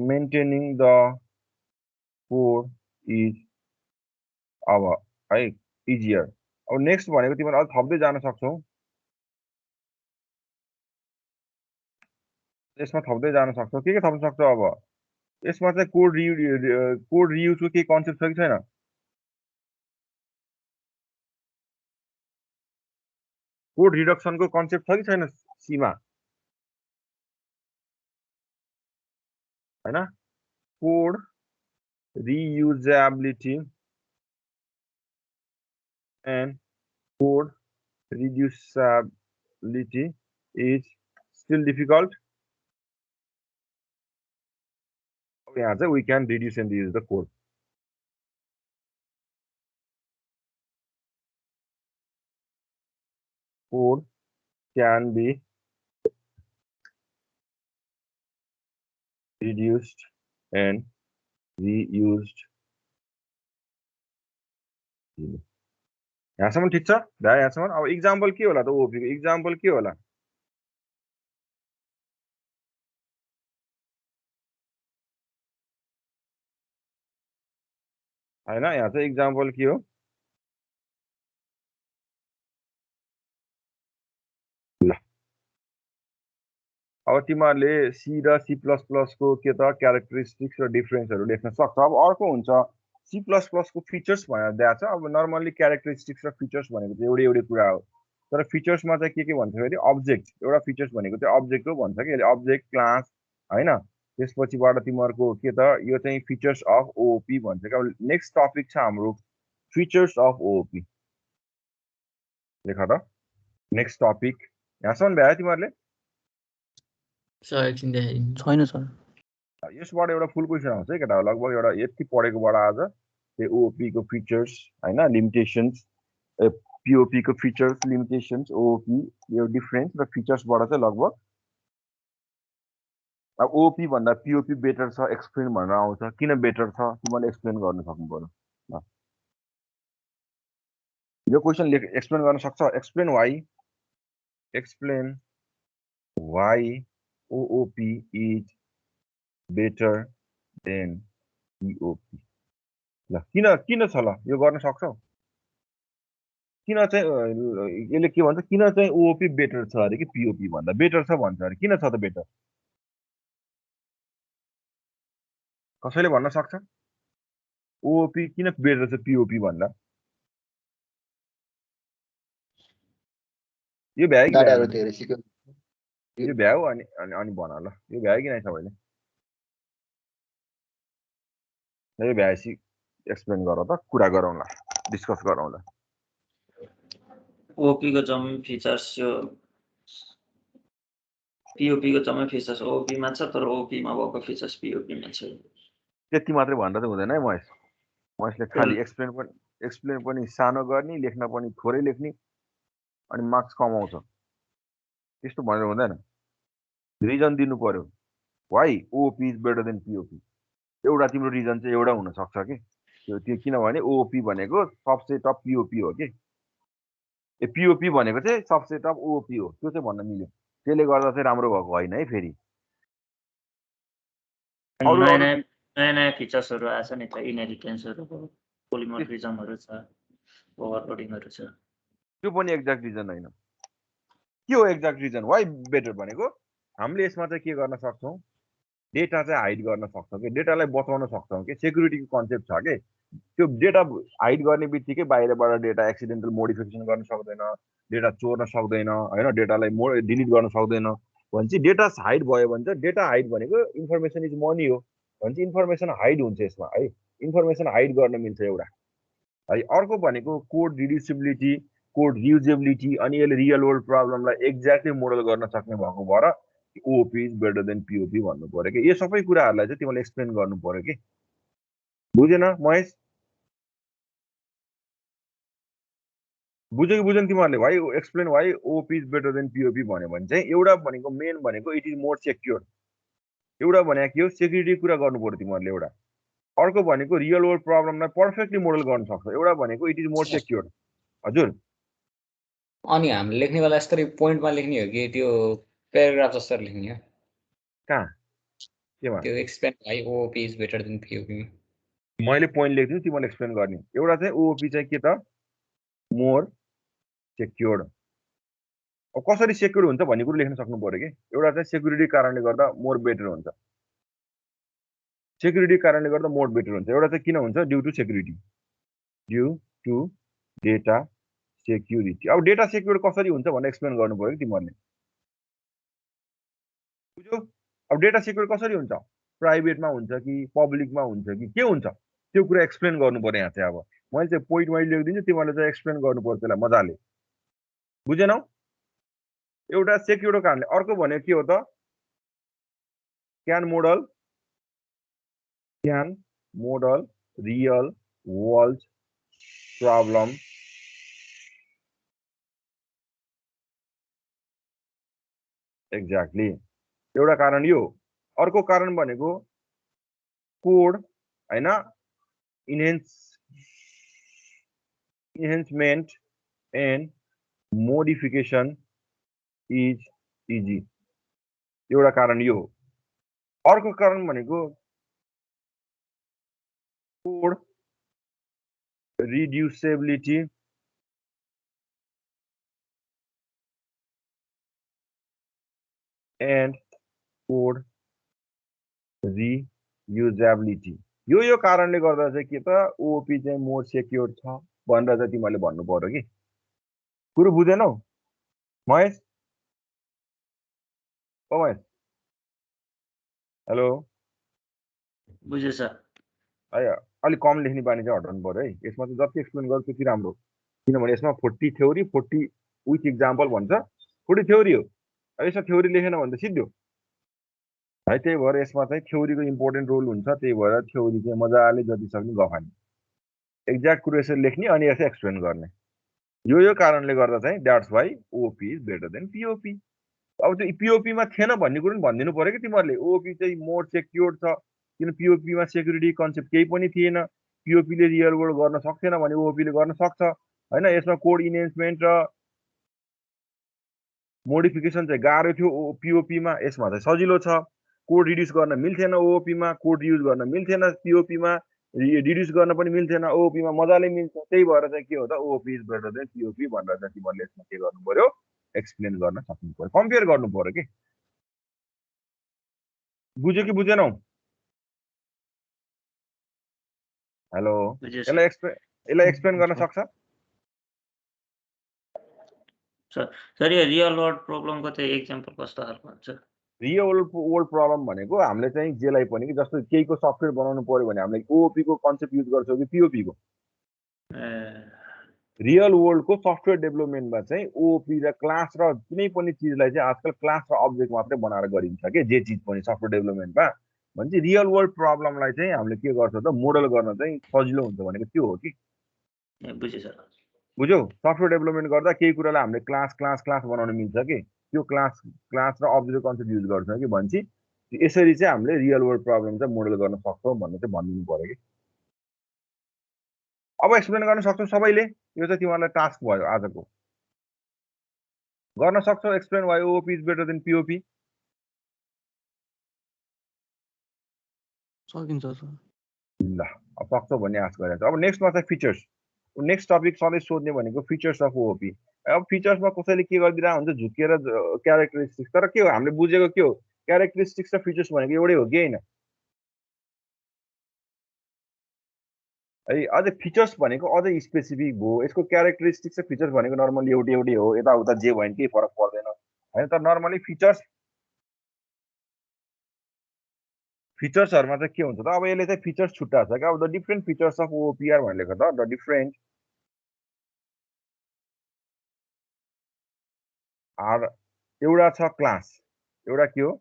मेन्टेनिङ द कोड इज अब है इजियर। अब नेक्स्ट भनेको तिमीले अझ थप्दै जान सक्छौ यसमा थप्दै जान सक्छौ के थप्न सक्छौ अब यसमा चाहिँ कोड रियुजको केही कन्सेप्ट छ कि छैन कोड रिडक्सनको कन्सेप्ट छ कि छैन सीमा हैन code reusability and code reducibility is still difficult. यहाँ चाहिँ we can reduce and reuse the code. Code can be reduced and reused. यहाँसम्म ठिक छ भाइ यहाँसम्म अब इक्जाम्पल के होला त ओपी को इक्जाम्पल के होला हैन यहाँ चाहिँ इक्जाम्पल के हो ल अब तिमीहरूले सी र सी प्लस प्लस को के त क्यारेक्टरिस्टिक्स र डिफरेन्सहरू लेख्न सक्छ अब अर्को हुन्छ सी प्लस प्लस को फिचर्स भनेर दिएको छ अब नर्मल्ली क्यारेक्टरिस्टिक्स र फिचर्स भनेको चाहिँ एउटै एउटै कुरा हो तर फिचर्समा चाहिँ के भन्छ फेरि अब्जेक्ट एउटा फिचर्स भनेको चाहिँ अब्जेक्ट हो भन्छ कि अब्जेक्ट क्लास हैन त्यसपछिबाट तिमीहरूको के त यो चाहिँ फिचर्स अफ ओओपी भन्छ कि अब नेक्स्ट टपिक छ हाम्रो फिचर्स अफ ओओपी लेख त नेक्स्ट टपिक यहाँसम्म भ्यायो तिमीहरूले सर एकछिन देखाइदिनु छैन सर यसबाट एउटा फुल क्वेसन आउँछ है केटा लगभग एउटा यति पढेकोबाट आज त्यो ओओपी को फिचर्स हैन लिमिटेशन्स पीओपी को फिचर्स लिमिटेशन्स ओओपी यो डिफरेन्स र फिचर्सबाट चाहिँ लगभग अब ओओपी भन्दा पीओपी बेटर छ एक्सप्लेन भनेर आउँछ किन बेटर छ तिमीले एक्सप्लेन गर्न सक्नु पर्यो यो क्वेसन एक्सप्लेन गर्न सक्छ explain why OOP is better than POP ल किन छ ल यो गर्न सक्छौ किन चाहिँ यसले के भन्छ किन चाहिँ ओओपी बेटर छ अरे कि पीओपी भन्दा बेटर छ भन्छ अरे किन छ त बेटर कसैले भन्न सक्छ ओओपी किन बेटर छ पीओपी भन्दा यो भ्यायो कि डाटाहरु भ्याएन? धेरै सिक्यो यो भ्यायो अनि अनि भन ल यो भ्यायो कि नै सबैले यो भ्याएपछि एक्सप्लेन गर त कुरा गरौँला डिस्कस गरौँला ओपी को जम्मै फिचर्स यो पीओपी को जम्मै फिचर्स ओपी मा छ तर ओपी मा भएको फिचर्स पीओपी मा छ त्यति मात्रै भन्दा त हुँदैन है महेशले खाली एक्सप्लेन पनि सानो गर्ने लेख्न पनि थोरै लेख्ने अनि मार्क्स कमाउँछ त्यस्तो भनेर हुँदैन रिजन दिनु पर्यो why OOP is better than POP एउटा तिम्रो रिजन चाहिँ एउटा हुन सक्छ के त्यो किनभने ओओपी भनेको सबसेट अफ पीओपी हो के ए पीओपी भनेको चाहिँ सबसेट अफ ओओपी हो त्यो चाहिँ भन्न मिल्यो त्यसले गर्दा चाहिँ राम्रो भएको होइन है फेरि नयाँ नयाँ फिचर्सहरु आछ नि त इनहेरिटेन्सहरु पोलिमोर्फिजमहरु छ ओभरलोडिङहरु छ त्यो पनि एक्ज्याक्ट रिजन होइन के हो एक्ज्याक्ट रिजन व्हाई बेटर भनेको हामीले यसमा चाहिँ के गर्न सक्छौँ डेटा चाहिँ हाइड गर्न सक्छौँ कि डेटालाई बचाउन सक्छौँ कि सेक्युरिटीको कन्सेप्ट छ कि त्यो डेटा हाइड गर्ने बित्तिकै बाहिरबाट डेटा एक्सिडेन्टल मोडिफिकेसन गर्न सक्दैन डेटा चोर्न सक्दैन होइन डेटालाई डिलिट गर्न सक्दैन भनेपछि डेटा हाइड भयो भने चाहिँ डेटा हाइड भनेको इन्फर्मेसन इज मनी हो भनेपछि इन्फर्मेसन हाइड हुन्छ यसमा है इन्फर्मेसन हाइड गर्न मिल्छ एउटा है अर्को भनेको कोड रिड्युसिबिलिटी कोड रियुजेबिलिटी अनि यसले रियल वर्ल्ड प्रब्लमलाई एक्ज्याक्टली मोडल गर्न सक्ने भएको भएर OOP is better than POP भन्नु पर्यो कि यो सबै कुराहरूलाई चाहिँ तिमीले एक्सप्लेन गर्नु पर्यो कि बुझेन महेश बुझ्यो कि बुझेन तिमीहरूले भाइ explain why OOP is better than POP भन्यो भने चाहिँ एउटा भनेको मेन भनेको इट इज मोर सेक्योर एउटा भनेको के हो सेक्युरिटी कुरा गर्नु पर्यो तिमीहरूले एउटा अर्को भनेको रियल वर्ल्ड प्रब्लमलाई पर्फेक्टली मोडल गर्न सक्छ एउटा भनेको इट इज मोर सेक्योर हजुर अनि हामीले लेख्ने बेला यसरी पोइन्टमा लेख्ने हो कि त्यो प्याराग्राफ जस्तो लेख्ने हो कहाँ केमा त्यो explain why OOP is better than POP मैले पोइन्ट लेख्छु तिमीले एक्सप्लेन गर्ने एउटा चाहिँ ओओपी चाहिँ के त मोर सेक्योर्ड अब कसरी सेक्योर हुन्छ भन्ने कुरो लेख्न सक्नु पर्यो कि एउटा चाहिँ सेक्युरिटी कारणले गर्दा मोर बेटर हुन्छ सेक्युरिटी कारणले गर्दा मोर बेटर हुन्छ एउटा चाहिँ किन हुन्छ due to security due to data security अब डेटा सेक्युर कसरी हुन्छ भनेर एक्सप्लेन गर्नु पर्यो कि तिमीहरूले बुझ्यौ अब डेटा सेक्युर कसरी हुन्छ प्राइभेटमा हुन्छ कि पब्लिकमा हुन्छ कि के हुन्छ त्यो कुरा एक्सप्लेन गर्नु पर्यो यहाँ चाहिँ। अब मैले चाहिँ पोइन्ट मैले लेखिदिन्छु, तिमीहरूले चाहिँ एक्सप्लेन गर्नु पर्छ त्यसलाई मजाले। बुझेनौ? एउटा सेक्युर कारणले। अर्को भनेको के हो त? Can model real world problem exactly. एउटा कारण यो। अर्को कारण भनेको कोड हैन, इन्हेन्समेन्ट एन्ड मोडिफिकेसन इज इजी। एउटा कारण यो। अर्को कारण भनेको कोड रिड्युसेबिलिटी एन्ड कोड रियुजेबिलिटी। यो कारणले गर्दा चाहिँ के त ओओपी चाहिँ मोर सेक्योर छ भनेर चाहिँ तिमीहरूले भन्नु पर्यो कि। कुरो बुझेनौ महेश? ओ महेश, हेलो। बुझेँ सर। अलिक कम लेख्ने बानी चाहिँ हटाउनु पर्यो है। यसमा चाहिँ जति एक्सप्लेन गर्छ त्यति राम्रो, किनभने यसमा 40 थ्योरी 40 विथ इक्जाम्पल भन्छ। 40 थ्योरी हो, यसमा थ्योरी लेखेन भने त सिद्धो है। त्यही भएर यसमा चाहिँ थ्योरीको इम्पोर्टेन्ट रोल हुन्छ। त्यही भएर थ्योरी चाहिँ मजाले जति सक्ने गफाने, एक्ज्याक्ट कुरो यसरी लेख्ने अनि यसरी एक्सप्लेन गर्ने। यो कारणले गर्दा चाहिँ that's why OP is better than POP. अब त्यो पिओपीमा थिएन भन्ने कुरो पनि भनिदिनु पर्यो कि तिमीहरूले। ओपी चाहिँ मोर सेक्योर छ, किन पिओपीमा सेक्युरिटी कन्सेप्ट केही पनि थिएन। पिओपीले रियल वर्ल्ड गर्न सक्थेन भने ओपीले गर्न सक्छ होइन। यसमा कोड इन्हेन्समेन्ट र मोडिफिकेसन चाहिँ गाह्रो थियो पिओपीमा, यसमा चाहिँ सजिलो छ। कोड रिड्युस गर्न मिल्थेन ओओपीमा, कोड रियुज गर्न मिल्थेन पिओपीमा, रिड्युस गर्न पनि मिल्थेन ओओपीमा, मजाले मिल्छ। त्यही भएर चाहिँ के हो त ओपी इज बेटर देन पिओपी भनेर चाहिँ तिमीहरूले यसमा के गर्नु पर्यो, एक्सप्लेन गर्न सक्नु पर्यो, कम्पेयर गर्नु पर्यो कि। बुझ्यो कि बुझेनौ? हेलो, यसलाई एक्सप्लेन गर्न सक्छ? सर यो रियल वर्ल्ड प्रब्लमको चाहिँ एक्जाम्पल कस्तो खालको हुन्छ? रियल वर्ल्ड प्रब्लम भनेको हामीले चाहिँ जेलाई पनि कि जस्तो केहीको सफ्टवेयर बनाउनु पर्यो भने हामीले ओओपी को कन्सेप्ट युज गर्छौँ कि पिओपी को? रियल वर्ल्डको सफ्टवेयर डेभलपमेन्टमा चाहिँ ओओपी र क्लास र कुनै पनि चिजलाई चाहिँ आजकल क्लास र अब्जेक्ट मात्रै बनाएर गरिन्छ कि जे चिज पनि सफ्टवेयर डेभलपमेन्टमा। भने रियल वर्ल्ड प्रब्लमलाई चाहिँ हामीले के गर्छौँ त मोडल गर्न चाहिँ सजिलो हुन्छ भनेको त्यो हो कि। बुझेँ सर। बुझ्यौ? सफ्टवेयर डेभलपमेन्ट गर्दा केही कुरालाई हामीले क्लास बनाउन मिल्छ कि त्यो क्लास र अब्जेक्ट कन्सेप्ट युज गर्छौँ कि भन्छ। यसरी चाहिँ हामीले रियल वर्ल्ड प्रब्लम चाहिँ मोडल गर्न सक्छौँ भन्ने चाहिँ भनिदिनु पर्यो कि। अब एक्सप्लेन गर्न सक्छौ सबैले? यो चाहिँ तिमीहरूलाई टास्क भयो आजको। गर्न सक्छौ explain why OOP is better than POP? सकिन्छ सर। ल, अब सक्छौ भन्ने आश गरेको छु। अब नेक्स्टमा चाहिँ फिचर्स। नेक्स्ट टपिक सधैँ सोध्ने भनेको फिचर्स अफ ओओपी। अब फिचर्समा कसैले के गरिदिरहेको हुन्छ झुकेर क्यारेक्टरिस्टिक्स। तर के हो हामीले बुझेको के हो, क्यारेक्टरिस्टिक्स र फिचर्स भनेको एउटै हो कि होइन है। अझै फिचर्स भनेको अझै स्पेसिफिक भयो। यसको क्यारेक्टरिस्टिक्स र फिचर्स भनेको नर्मली एउटै हो, यताउता जे भयो भने केही फरक पर्दैन होइन। तर नर्मली फिचर्सहरूमा चाहिँ के हुन्छ त, अब यसले चाहिँ फिचर्स छुट्टा छ क्या। अब द डिफ्रेन्ट फिचर्स अफ ओओपीआर भनेर लेख्छ त, द डिफ्रेन्ट आर। एउटा छ क्लास, एउटा के हो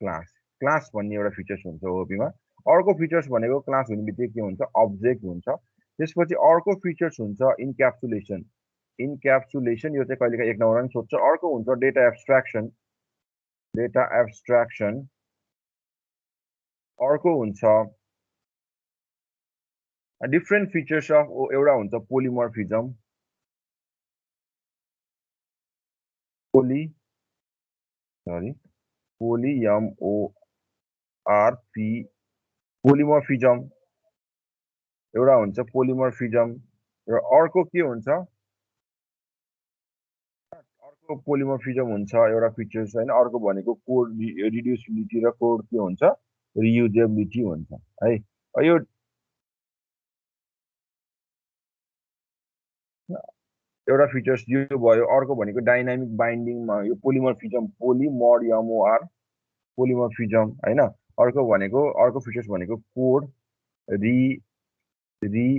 क्लास भन्ने एउटा फिचर्स हुन्छ ओओपीमा। अर्को फिचर्स भनेको क्लास हुने बित्तिकै के हुन्छ अब्जेक्ट हुन्छ। त्यसपछि अर्को फिचर्स हुन्छ इन्क्याप्सुलेसन। यो चाहिँ कहिलेकाहीँ 1 नम्बरमा पनि सोध्छ। अर्को हुन्छ डेटा एब्स्ट्राक्सन। अर्को हुन्छ डिफ्रेन्ट फिचर्स अफ एउटा हुन्छ पोलिमर्फिजम। पोलिमर्फिजम एउटा हुन्छ पोलिमर्फिजम। र अर्को के हुन्छ, अर्को पोलिमर्फिजम हुन्छ एउटा फिचर्स होइन। अर्को भनेको कोड रिड्युसिबिलिटी र कोड के हुन्छ रियुजेबिलिटी हुन्छ है। यो एउटा फिचर्स यो भयो। अर्को भनेको डाइनामिक बाइन्डिङमा यो पोलिमर्फिजम, पोलिमर्फिजम होइन। अर्को फिचर्स भनेको कोड रियुजेबिलिटी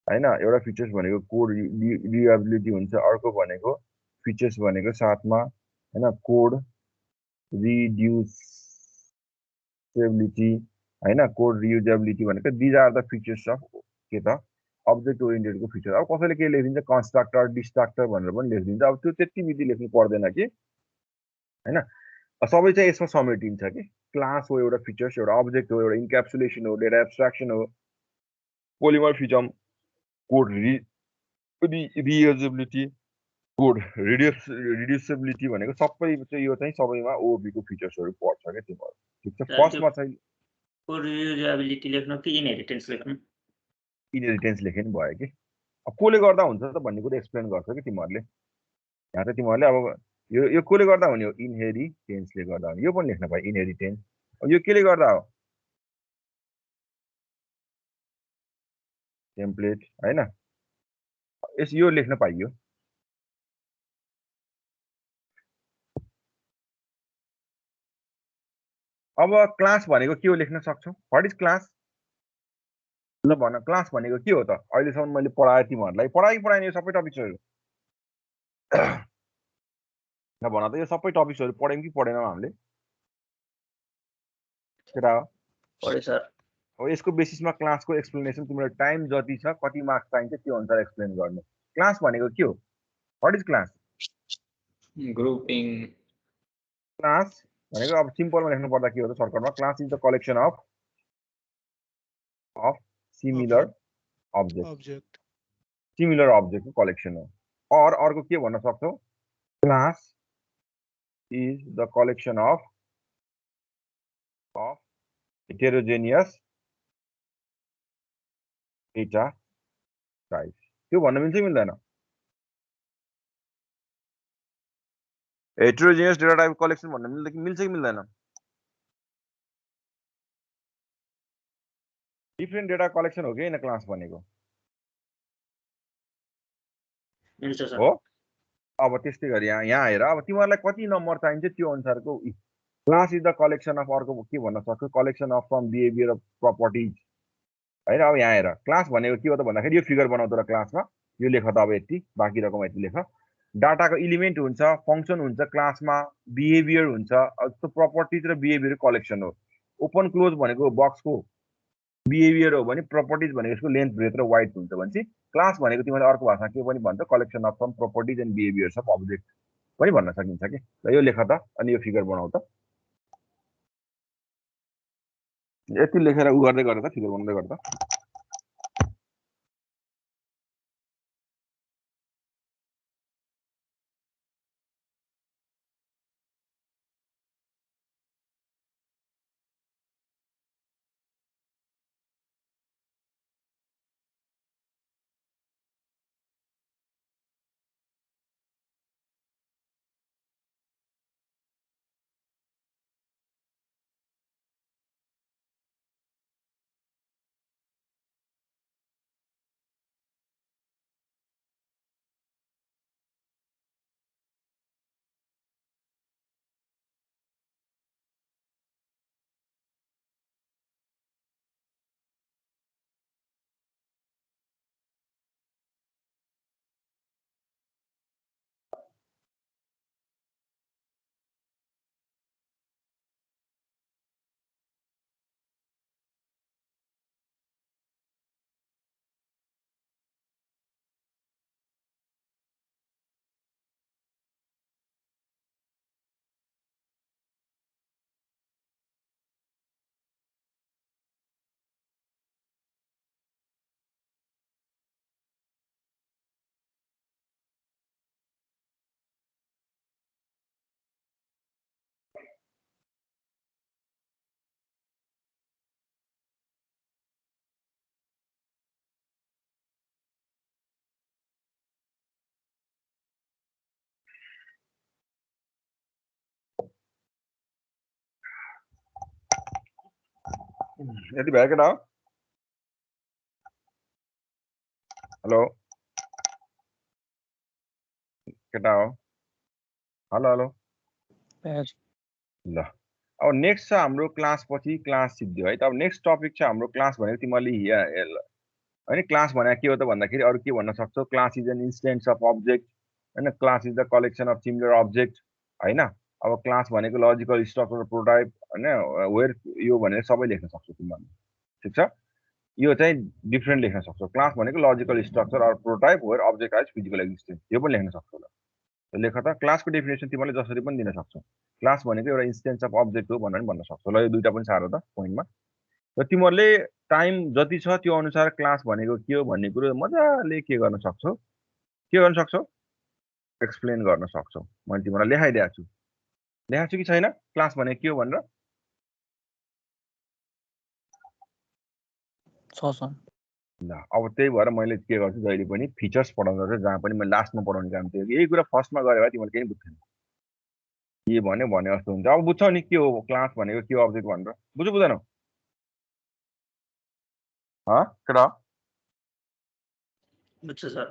हैन, एउटा फिचर्स भनेको कोड रियुजेबिलिटी हुन्छ, अर्को भनेको फिचर्स भनेको साथमा हैन कोड रिड्युसेबिलिटी हैन, कोड रियुजेबिलिटी भनेको these are the features of के त अब्जेक्ट ओरिएन्टेडको फिचर। अब कसैले के लेखिदिन्छ कन्स्ट्रक्टर डिस्ट्रक्टर भनेर पनि लेखिदिन्छ, अब त्यो त्यति विधि लेख्नु पर्दैन कि हैन, सबै चाहिँ यसमा समेटिन्छ कि क्लास हो एउटा फिचर्स, एउटा अब्जेक्ट हो, एउटा इन्क्याप्सुलेसन हो, डेटा एब्स्ट्राक्सन हो, पोलिमर्फिजम, कोड रियुजेबिलिटी, कोड रिड्युसेबिलिटी भनेको सबै चाहिँ यो चाहिँ सबैमा ओबी को फिचर्सहरु पर्छ के तिम्रो। ठीक छ, फर्स्टमा चाहिँ कोड रियुजेबिलिटी लेख्नु कि इनहेरिटेन्स लेख्नु? इनहेरिटेन्स लेखे नि भयो कि। अब कोले गर्दा हुन्छ त भन्ने कुरा एक्सप्लेन गर्छ कि तिमीहरूले। यहाँ चाहिँ तिमीहरूले अब यो कोले गर्दा हुने हो, इनहेरिटेन्सले गर्दा हुने, यो पनि लेख्न पायो इनहेरिटेन्स। अब यो केले गर्दा हो, टेम्प्लेट हैन, यो लेख्न पाइयो। अब क्लास भनेको के हो लेख्न सक्छौ, व्हाट इज क्लास? ल भन, क्लास भनेको के हो त? अहिलेसम्म मैले पढाए तिमीहरूलाई, पढाएन यो सबै टपिक्सहरु। ल भन त, यो सबै टपिक्सहरु पढ्यौं कि पढेनौं हामीले? केटा हो? पढे सर। अब यसको बेसिसमा क्लासको एक्सप्लेनेसन तिम्रो टाइम जति छ, कति मार्क्स चाहिन्छ त्यो अनुसार एक्सप्लेन गर्नु। क्लास भनेको के हो? What is class? Grouping. Class भनेको अब सिम्पलमा लेख्नु पर्दा के हो त सर्टकटमा, class is the collection of similar object, similar अब्जेक्टको कलेक्सन हो। और अर्को के भन्न सक्छौ, class is the collection of heterogeneous data type. त्यो भन्न मिल्छ कि मिल्दैन? हेटेरोजेनियस डेटा टाइप कलेक्सन भन्न मिल्छ कि मिल्दैन? डिफरेन्ट डेटा कलेक्सन हो कि हैन क्लास भनेको? मिल्छ सर। हो। अब त्यस्तै गरी यहाँ हेर, अब तिमीहरूलाई कति नम्बर चाहिन्छ त्यो अनुसारको class is the collection of, अर्को के भन्न सक्छौ, collection of some behaviour of properties हैन। अब यहाँ हेर, क्लास भनेको के हो त भन्दाखेरि यो फिगर बनाउँदा र क्लासमा यो लेख त, अब यति बाँकी रकम यति लेख। डाटाको इलिमेन्ट हुन्छ, फंक्सन हुन्छ क्लासमा, बिहेभियर हुन्छ, त्यो प्रपर्टिज र बिहेभियर कलेक्सन हो। ओपन क्लोज भनेको बक्सको बिहेभियर हो भने प्रपर्टिज भनेको यसको लेन्थ ब्रेथ र वाइड हुन्छ भनेपछि क्लास भनेको तिमीले अर्को भाषामा के पनि भन्छ, collection of some properties and behaviours of object पनि भन्न सकिन्छ कि। ल यो लेख त, अनि यो फिगर बनाउ त, यति लेखेर उ गर्दै गर त, फिगर बनाउँदै गर त। यति भयो केटा हो? हेलो केटा हो? Hello hello. Yes. ल अब नेक्स्ट छ हाम्रो क्लास पछि क्लास सिद्धियो है त। अब नेक्स्ट टपिक छ हाम्रो क्लास भनेको तिमीले हैन क्लास भनेको के हो त भन्दाखेरि अरु के भन्न सक्छौ class is an instance of object हैन class is the collection of similar object हैन। अब क्लास भनेको लजिकल स्ट्रक्चर प्रोटोटाइप हैन वेयर यो भनेर सबै लेख्न सक्छौ तिमीले ठीक छ। यो चाहिँ डिफरेन्ट लेख्न सक्छौ क्लास भनेको logical structure or prototype where object has physical existence यो पनि लेख्न सक्छौ ल। लेख त क्लासको डेफिनेसन तिमीले जसरी पनि दिन सक्छौ क्लास भनेको एउटा इन्स्टेन्स अफ अब्जेक्ट हो भनेर भन्न सक्छौ ल। यो दुईटा पनि सारो त पोइन्टमा र तिमीहरूले टाइम जति छ त्यो अनुसार क्लास भनेको के हो भन्ने कुरो मजाले के गर्न सक्छौ एक्सप्लेन गर्न सक्छौ। मैले तिमीलाई लेखाइदिएको छु कि छैन क्लास भनेको के हो भनेर छ सर। ल अब त्यही भएर मैले के गर्छु जहिले पनि फिचर्स पढाउँदा चाहिँ जहाँ पनि मैले लास्टमा पढाउने काम थियो यही कुरा फर्स्टमा गरे भए तिमीले केही बुझ्थेन के भन्यो भने जस्तो हुन्छ। अब बुझ्छौ नि के हो क्लास भनेको के हो अब्जेक्ट भनेर बुझ्यो बुझ्दैनौ केटा बुझ्छु सर।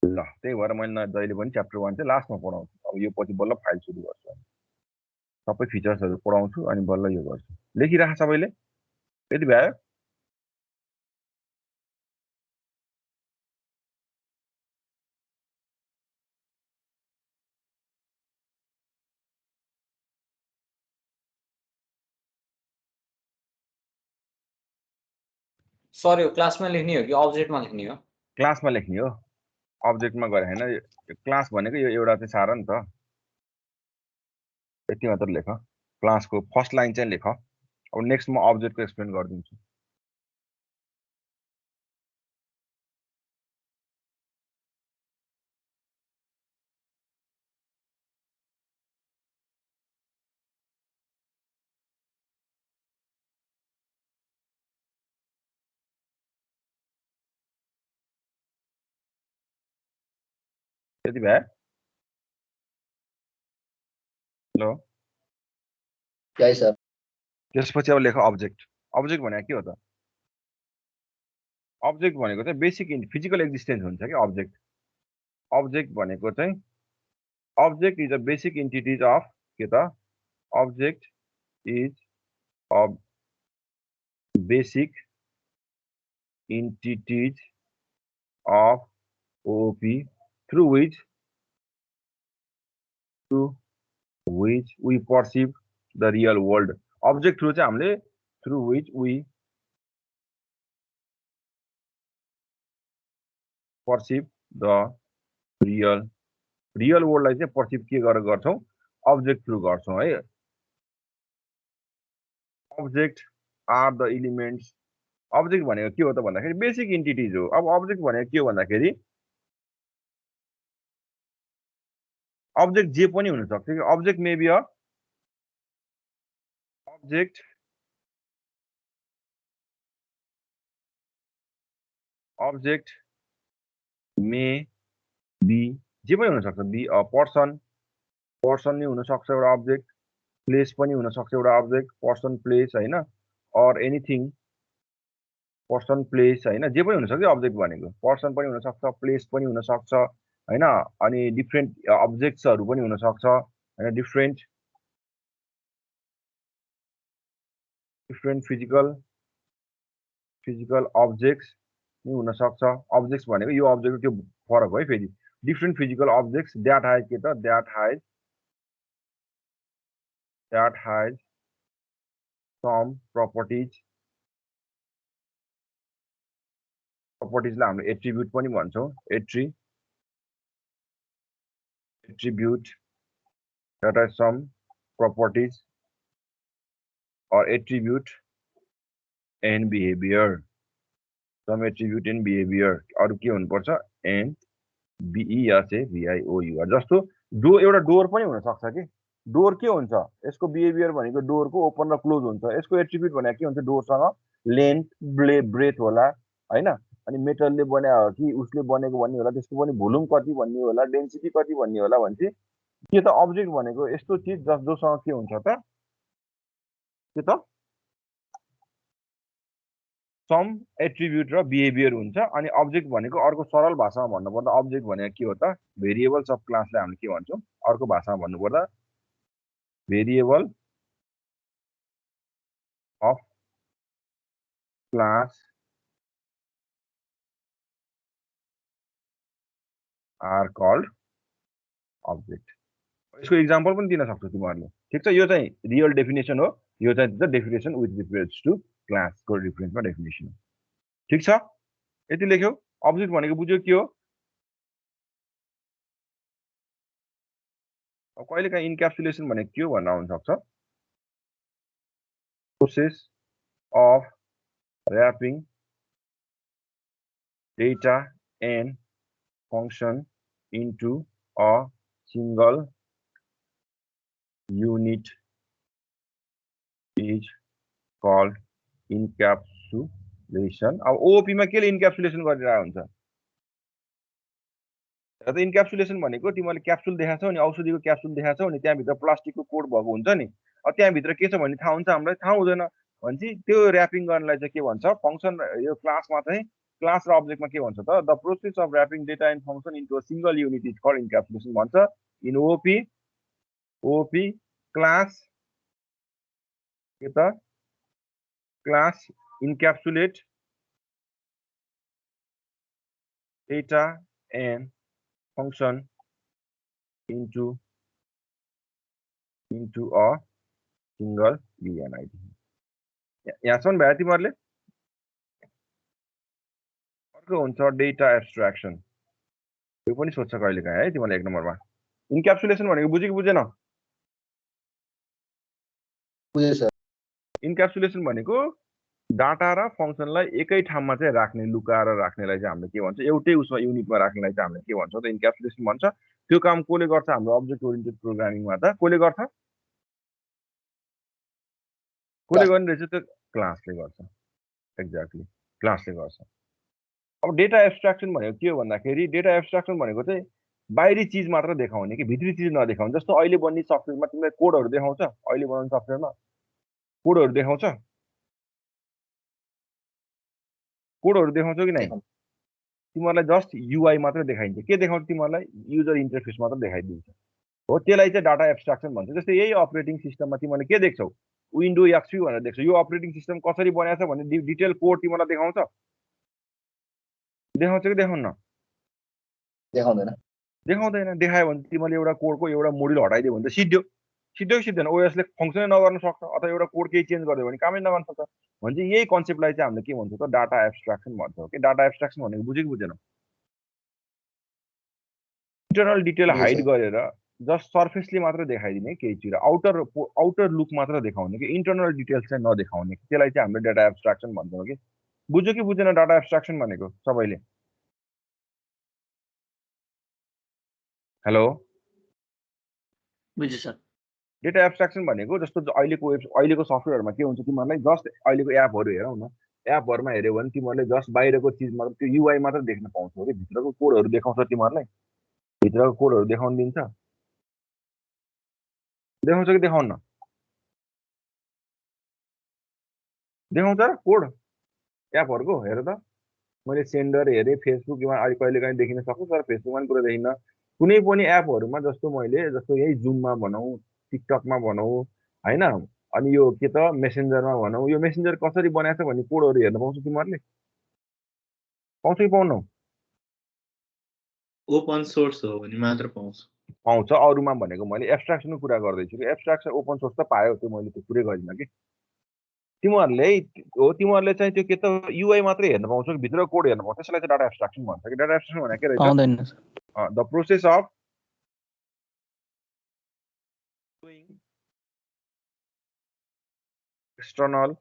ल त्यही भएर मैले जहिले पनि च्याप्टर 1 चाहिँ लास्टमा पढाउँछु। अब यो पछि बल्ल फाइल सुरु गर्छु सबै फिचर्सहरु पढाउँछु अनि बल्ल यो गर्छु। लेखिराख सबैले यति भयो। सर यो क्लासमा लेख्ने हो कि अब्जेक्टमा लेख्ने हो? क्लासमा लेख्ने हो अब्जेक्टमा गरे हैन। क्लास भनेको यो एउटा चाहिँ सार नि त यति मात्र लेख क्लासको फर्स्ट लाइन चाहिँ लेख। अब नेक्स्ट म अब्जेक्टको एक्सप्लेन गर्दिन्छु। यति भयो ल। जय सर। त्यसपछि अब लेख अब्जेक्ट। अब्जेक्ट भनेको के हो त अब्जेक्ट भनेको चाहिँ बेसिक फिजिकल एक्जिस्टेन्स हुन्छ कि अब्जेक्ट। अब्जेक्ट भनेको चाहिँ object is a basic entities of के त object is a basic entities of OP through which we perceive the real world। Object through चाहिँ हामीले through which we perceive the real world लाई चाहिँ perceive के गरेर गर्छौं अब्जेक्ट थ्रु गर्छौं है। Object are the elements. Object भनेको के हो त भन्दाखेरि बेसिक एन्टिटीज हो। अब अब्जेक्ट भनेको के हो भन्दाखेरि अब्जेक्ट जे पनि हुन सक्छ कि object may be a object may be जे पनि हुन सक्छ। बी अ पर्सन नै हुन सक्छ एउटा अब्जेक्ट। प्लेस पनि हुन सक्छ एउटा अब्जेक्ट पर्सन प्लेस हैन अर एनीथिङ पर्सन प्लेस हैन जे पनि हुन सक्छ अब्जेक्ट भनेको। पर्सन पनि हुन सक्छ प्लेस पनि हुन सक्छ हैन अनि डिफरेन्ट अब्जेक्ट्सहरु पनि हुन सक्छ हैन डिफरेन्ट फिजिकल अब्जेक्ट्स नि हुन सक्छ। अब्जेक्ट्स भनेको यो अब्जेक्ट त्यो फरक हो है फेरि। Different physical objects that has के त दैट हैज सम प्रपर्टीजलाई हामीले एट्रिब्युट पनि भन्छौं। Attribute that has some properties or attribute and behavior। some attribute and behavior अरु के हुनु पर्छ and BESAVIOUR। जस्तो एउटा डोर पनि हुन सक्छ कि डोर के हुन्छ यसको बिहेभियर भनेको डोरको ओपन र क्लोज हुन्छ। यसको एट्रिब्युट भनेको के हुन्छ डोरसँग लेन्थ ब्रेथ होला हैन अनि मेटलले बन्या हो कि उसले बनेको भन्ने होला त्यसको पनि भोल्युम कति भन्ने होला डेन्सिटी कति भन्ने होला भन्छ। के त अब्जेक्ट भनेको यस्तो चीज जोसँग के हुन्छ त के त सम एट्रिब्युट र बिहेभियर हुन्छ। अनि अब्जेक्ट भनेको अर्को सरल भाषामा भन्नुपर्दा अब्जेक्ट भनेको के हो त भेरिएबल्स अफ क्लासलाई हामीले के भन्छौं अर्को भाषामा भन्नुपर्दा variable of class are called object. इसको एक्जाम्पल पनि दिन सक्छौ तिमीहरूले ठिक छ यो चाहिँ रियल डेफिनेसन हो यो चाहिँ the definition with reference to क्लासको रिफरेन्समा डेफिनेसन हो ठिक छ यति लेख्यौ अब्जेक्ट भनेको बुझ्यो के हो अब कहिलेकाहीँ इन्क्याप्सुलेसन भनेको के हो भनेर आउन सक्छ process of wrapping data and function into a single unit is called encapsulation. अब OOP मा केले इन्क्याप्सुलेसन गरिरहेको हुन्छ त इन्क्याप्सुलेसन भनेको तिमीले क्याप्सुल देखाछौ नि औषधिको क्याप्सुल देखाछौ नि त्यहाँभित्र प्लास्टिकको कोड भएको हुन्छ नि अब त्यहाँभित्र के छ भन्ने थाहा हुन्छ हामीलाई थाहा हुँदैन भनेपछि त्यो ऱ्यापिङ गर्नलाई चाहिँ के भन्छ फङ्सन यो क्लासमा चाहिँ क्लास र अब्जेक्टमा के भन्छ त the process of wrapping data and function into a single unit is called encapsulation भन्छ इन ओपी क्लास के त class encapsulate data and function into a single UNID. यहाँसम्म भयो तिमीहरूले अर्को हुन्छ डेटा एब्स्ट्राक्सन यो पनि सोध्छ कहिलेकाहीँ है तिमीले एक नम्बरमा इन्क्याप्सुलेसन भनेको बुझ्यो कि बुझेन बुझेँ सर इन्क्याप्सुलेसन भनेको डाटा र फङ्सनलाई एकै ठाउँमा चाहिँ राख्ने लुकाएर राख्नेलाई चाहिँ हामीले के भन्छ एउटै उसमा युनिटमा राख्नेलाई चाहिँ हामीले के भन्छ त इन्क्याप्सुलेसन भन्छ त्यो काम कसले गर्छ हाम्रो अब्जेक्ट ओरिएन्टेड प्रोग्रामिङमा त कसले गर्छ कसले गर्ने रहेछ त्यो क्लासले गर्छ एक्ज्याक्टली क्लासले गर्छ अब डेटा एब्स्ट्राक्सन भनेको के हो भन्दाखेरि डेटा एब्स्ट्राक्सन भनेको चाहिँ बाहिरी चिज मात्र देखाउने कि भित्री चिज नदेखाउने जस्तो अहिले बन्ने सफ्टवेयरमा तिमीलाई कोडहरू देखाउँछ अहिले बनाउने सफ्टवेयरमा कोडहरू देखाउँछ कोडहरू देखाउँछ कि नै तिमीहरूलाई जस्ट युआई मात्र देखाइन्छ के देखाउँछ तिमीहरूलाई युजर इन्टरफेस मात्र देखाइदिन्छ हो त्यसलाई चाहिँ डाटा एब्स्ट्राक्सन भन्छ जस्तै यही अपरेटिङ सिस्टममा तिमीले के देख्छौ विन्डो एक्सपी भनेर देख्छौ यो अपरेटिङ सिस्टम कसरी बनाएको छ भन्ने डिटेल कोड तिमीलाई देखाउँछ देखाउँछ कि देखाउन्न देखाउँदैन देखाउँदैन देखायो भने तिमीले एउटा कोडको एउटा मोड्युल हटाइदियो भने त सिद्धो सिद्धो कि सिद्धेन ओएसले फङ्सनै नगर्न सक्छ अथवा एउटा कोड केही चेन्ज गरिदियो भने कामै नगर्न सक्छ भने चाहिँ यही कन्सेप्टलाई चाहिँ हामीले के भन्छौँ त डाटा एब्स्ट्राक्सन भन्छौँ कि डाटा एब्स्ट्राक्सन भनेको बुझ्यो कि बुझेन इन्टरनल डिटेल हाइड गरेर जस्ट सर्फेसले मात्र देखाइदिने केही चिज आउटर लुक मात्र देखाउने कि इन्टरनल डिटेल्स चाहिँ नदेखाउने त्यसलाई चाहिँ हामीले डाटा एब्स्ट्राक्सन भन्छौँ कि बुझ्यो कि बुझेन डाटा एब्स्ट्राक्सन भनेको सबैले हेलो बुझ्यो सर डेटा एब्स्ट्राक्सन भनेको जस्तो अहिलेको सफ्टवेयरमा के हुन्छ तिमीहरूलाई जस्ट अहिलेको एपहरू हेरौ न एपहरूमा हेऱ्यो भने तिमीहरूले जस्ट बाहिरको चिज मात्र त्यो युआई मात्र देख्न पाउँछौ कि भित्रको कोडहरू देखाउँछ तिमीहरूलाई भित्रको कोडहरू देखाउन दिन्छ देखाउँछ कि देखाउन्न देखाउँछ र कोड एपहरूको हेर त मैले सेन्डर हेरेँ फेसबुकमा अहिले कहिलेकाहीँ देखिन सक्छु तर फेसबुकमा पनि कुरा देखिन्न कुनै पनि एपहरूमा जस्तो मैले जस्तो यही जुममा भनौँ टिकटकमा भनौँ होइन अनि यो के त मेसेन्जरमा भनौँ यो मेसेन्जर कसरी बनाएको छ भन्ने कोडहरू हेर्न पाउँछ तिमीहरूले पाउँछ कि पाउनौ ओपन सोर्स हो भने मात्र पाउँछ पाउँछ अरूमा भनेको मैले एब्स्ट्राक्सनको कुरा गर्दैछु कि एब्स्ट्राक्सन ओपन सोर्स त पायो त्यो मैले त्यो कुरै गरिनँ कि तिमीहरूले चाहिँ त्यो के त युआई मात्रै हेर्न पाउँछौ कि भित्र कोड हेर्न पाउँछ त्यसलाई चाहिँ डाटा एब्स्ट्राक्सन भन्छ कि डाटा एब्स्ट्राक्सन भनेको के रहेछ पाउँदैन sir the process of external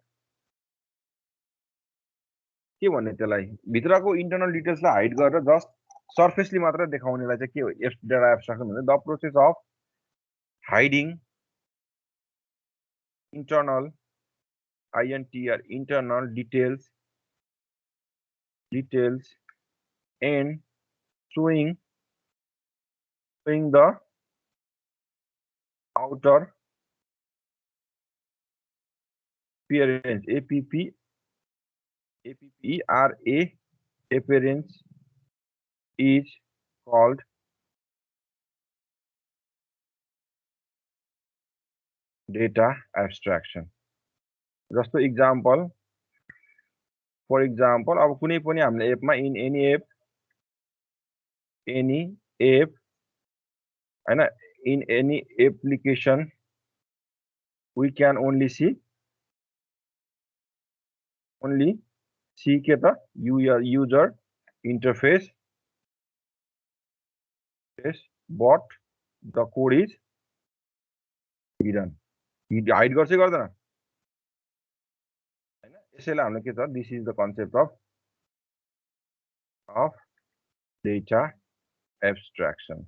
के भन्ने त्यसलाई भित्रको इन्टरनल डिटेल्सलाई हाइड गरेर जस्ट सर्फेसली मात्र देखाउनेलाई चाहिँ के हो डाटा एब्स्ट्राक्सन भन्छ the process of hiding internal INTR internal details and showing the outer appearance appearance is called data abstraction जस्तो इक्जाम्पल फर इक्जाम्पल अब कुनै पनि हामीले एपमा इन एनी एप हैन in any application we can only see के त user interface but the code is hidden hide गर्छ गर्दैन हैन यसैले हामीले के छ this is the concept of data abstraction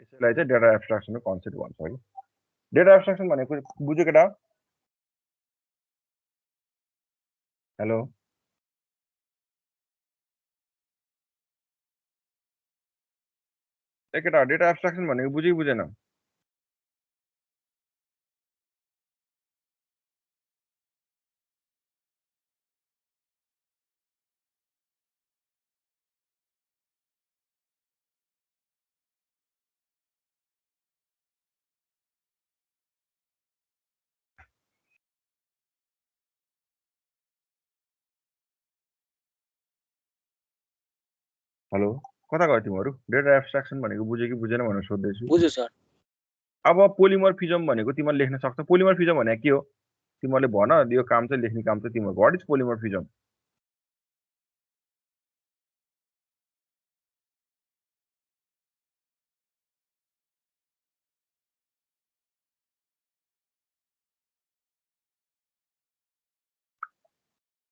यसैलाई चाहिँ डेटा एब्स्ट्राक्सनको कन्सेप्ट भन्छ है डेटा एब्स्ट्राक्सन भनेको बुझ्यो केटा हेलो केटा डेटा एब्स्ट्राक्सन भनेको बुझ्यो बुझेन हेलो कता गयो तिमीहरू डेटा एब्स्ट्राक्सन भनेको बुझ्यो कि बुझेन भनेर सोध्दैछु बुझ्यो सर अब पोलिमर्फिजम भनेको तिमीले लेख्न सक्छ पोलिमर्फिजम भनेको के हो तिमीले भन यो काम चाहिँ लेख्ने काम चाहिँ तिम्रो व्हाट इज पोलिमर्फिजम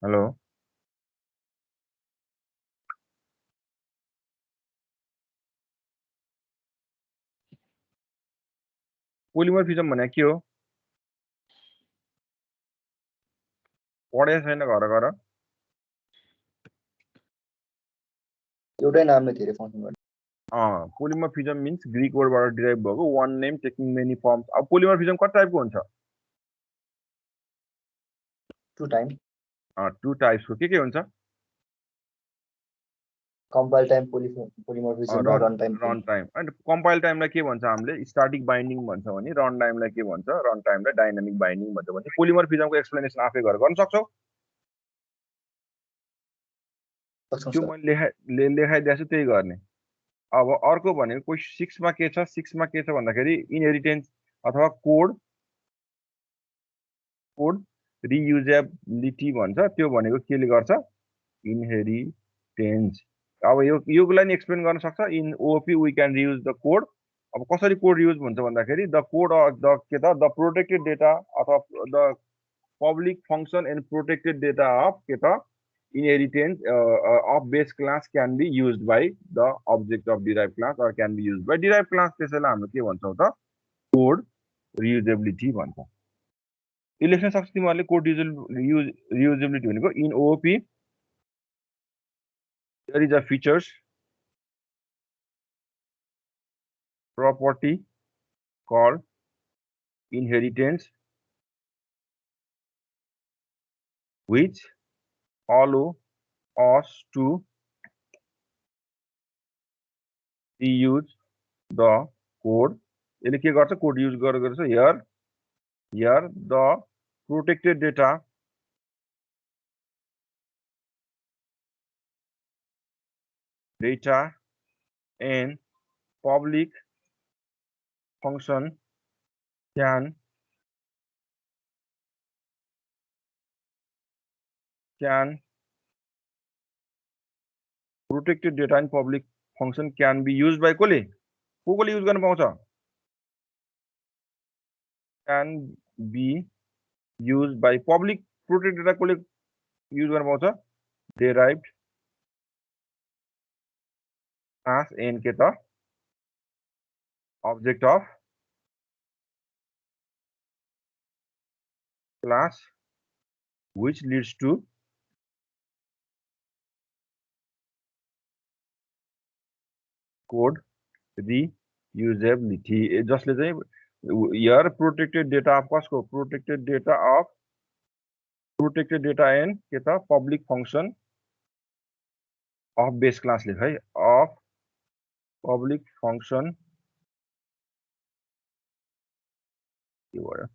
हेलो पोलिमर्फिजम भनेको के हो पढेको छैन घर घर एउटै नामले धेरै फङ्सन गर्ने पोलिमर्फिजम मिन्स ग्रीक वर्डबाट डिराइभ भएको one name taking many firms अब पोलिमर्फिजम कति टाइपको हुन्छ टु टाइम टु टाइप्सको के हुन्छ कम्पाइल टाइम पोलिमर्फिजम र run time run time and compile टाइमलाई के भन्छ हामीले स्ट्याटिक बाइन्डिङ भन्छ भने रन टाइमलाई के भन्छ रन टाइमलाई डाइनामिक बाइन्डिङ भन्छ भने पोलिमर्फिजमको एक्सप्लेनेसन आफै गर्न सक्छौ त्यो मैले लेखाइदिएको छु त्यही गर्ने अब अर्को भनेको 6 मा के छ 6 मा के छ भन्दाखेरि इनहेरिटेन्स अथवा कोड रियुजेबिलिटी भन्छ त्यो भनेको केले गर्छ इनहेरिटेन्स अब योलाई नि एक्सप्लेन गर्न सक्छ in OP we can reuse the code अब कसरी कोड युज हुन्छ भन्दाखेरि द कोड अफ द के त द प्रोटेक्टेड डेटा अथवा the public function and protected data of के त inheritance of base class can be used by the object of derived class or can be used by derived class त्यसैले हामीले के भन्छौँ त कोड रियुजेबिलिटी भन्छ यो लेख्न सक्छ तिमीहरूले कोड रियुजेबिलिटी भनेको in OP there is a features property called inheritance which allow us to reuse the code यसले के गर्छ कोड युज गरेर here the protected data and public function can protected data and public function can be used by कोले use गर्न पाउँछ can be used by public protected data कोले use गर्न पाउँछ derived class and के त object of class which leads to code reusability जसले चाहिँ here protected data of कसको protected data and के त public function of base class लेख है of public function के भयो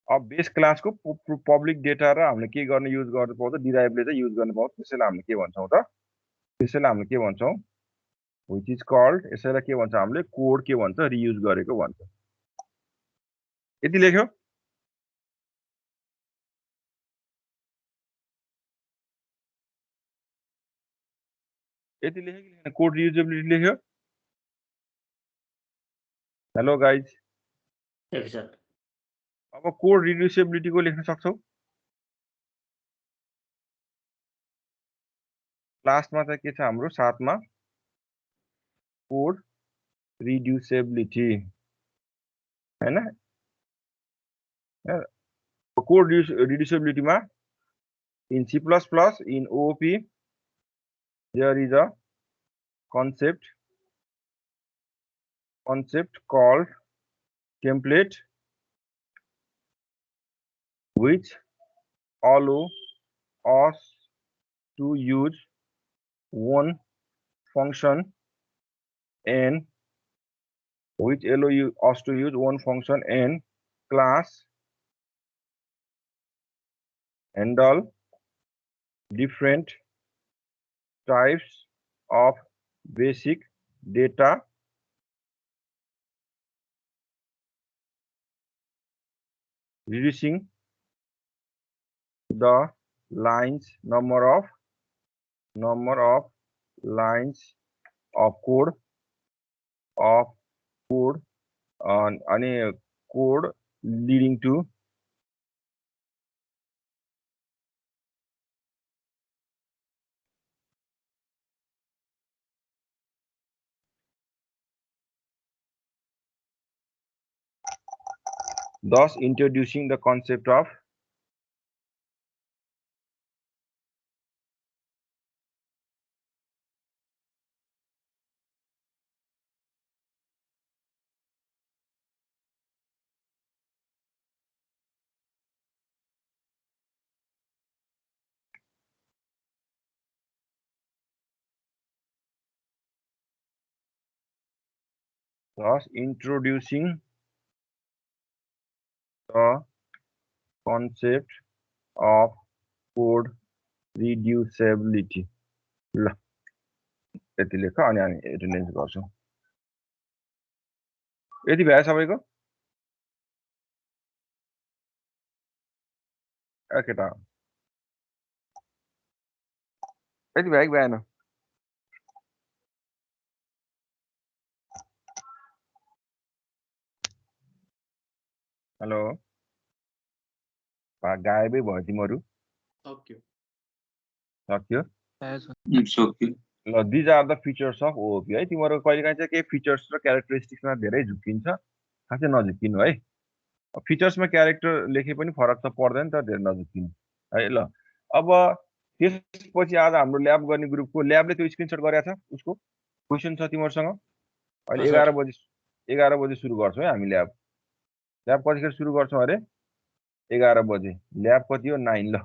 अब बेस क्लासको पब्लिक डेटा र हामीले के गर्न युज गर्नु पाउँछ, डिराइभले चाहिँ युज गर्नु पाउँछ। त्यसैलाई हामीले के भन्छौँ त, त्यसैलाई हामीले के भन्छौँ, विच इज कल्ड, यसैलाई के भन्छ हामीले, कोड के भन्छ, रियुज गरेको भन्छ। यति लेख्यो। यति लेख्यो कि लेखेन, कोड रियुजेबिलिटी लेख्यो। हेलो गाइज, ठीक सर। अब कोड रिड्युसेबिलिटीको लेख्न सक्छौ। लास्टमा चाहिँ के छ हाम्रो, साथमा कोड रिड्युसेबिलिटी हैन। कोड रिड्युसेबिलिटीमा in C++, in OOP, there is a concept called template, which allow us to use one function and class handle different types of basic data, reducing the number of lines of code leading to thus introducing the concept of thus introducing the concept of code reducibility. ल यति लेख अनि हामी attendance गर्छौं। यति भयो सबैको? केटा यति भयो कि भएन? हेलो, गायबै भयो तिमीहरू? सक्यो। सक्यो? सक्यो। ल, these are the features of OOP है। तिमीहरू कहिलेकाहीँ चाहिँ केही फिचर्स र क्यारेक्टरिस्टिक्समा धेरै झुक्किन्छ, खासै नझुक्किनु है। फिचर्समा क्यारेक्टर लेखे पनि फरक त पर्दैन त, धेरै नझुक्किनु है। ल, अब त्यसपछि आज हाम्रो ल्याब गर्ने ग्रुपको ल्याबले त्यो स्क्रिनसट गरेको छ, उसको क्वेसन छ तिमीहरूसँग। अहिले 11 बजे सुरु गर्छौँ है हामी ल्याब कतिखेर सुरु गर्छौँ अरे? 11 बजे। ल्याब कति हो? 9। ल,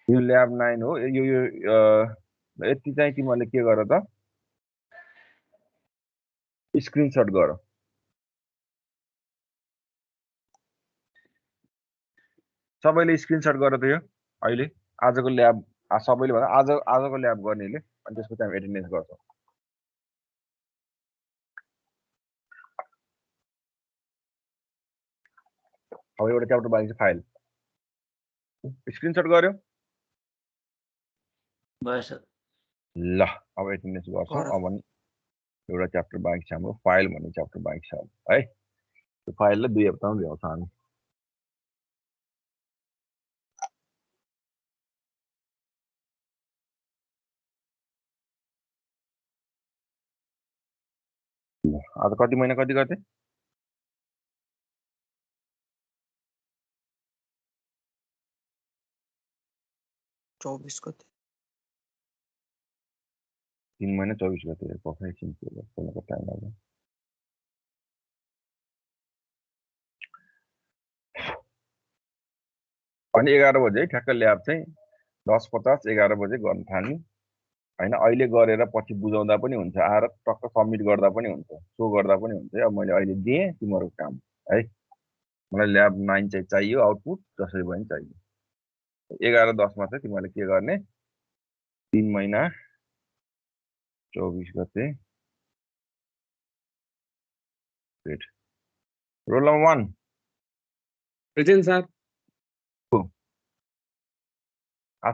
यो ल्याब 9 हो। यो यति चाहिँ तिमीहरूले के गर त, स्क्रिनसट गर। सबैले स्क्रिनसट गर त यो अहिले आजको ल्याब, सबैले भन्दा आजको ल्याब गर्नेले, अनि त्यसपछि हामी एटेन्डेन्स गर्छौँ। अब एउटा च्याप्टर बाँकी छ, फाइल। स्क्रिनसट गर्यो? भयो सर। ल, अब एटेन्डेन्स गर्छौँ। अब एउटा च्याप्टर बाँकी छ हाम्रो, फाइल भन्ने च्याप्टर बाँकी छ है। त्यो फाइललाई 2 हप्तामा भ्याउँछ हामी। आज कति महिना कति गते? 24 गते। 3 महिना 24 गते। पक्कै चिन्छु टाइम लाग्यो। अनि 11 बजे है ठ्याक्क ल्याब चाहिँ 10:50 11 बजे गर्न थाल्ने हैन। अहिले गरेर पछि बुझाउँदा पनि हुन्छ, आएर टक्क सबमिट गर्दा पनि हुन्छ, सो गर्दा पनि हुन्छ। अब मैले अहिले दिएँ तिमीहरूको काम है। मलाई ल्याब 9 चाहिँ चाहियो आउटपुट जसरी पनि चाहियो 11:10 मा चाहिँ तिमीले के गर्ने 3 महिना 24 गते रोल नम्बर 1 प्रेजेन्ट सर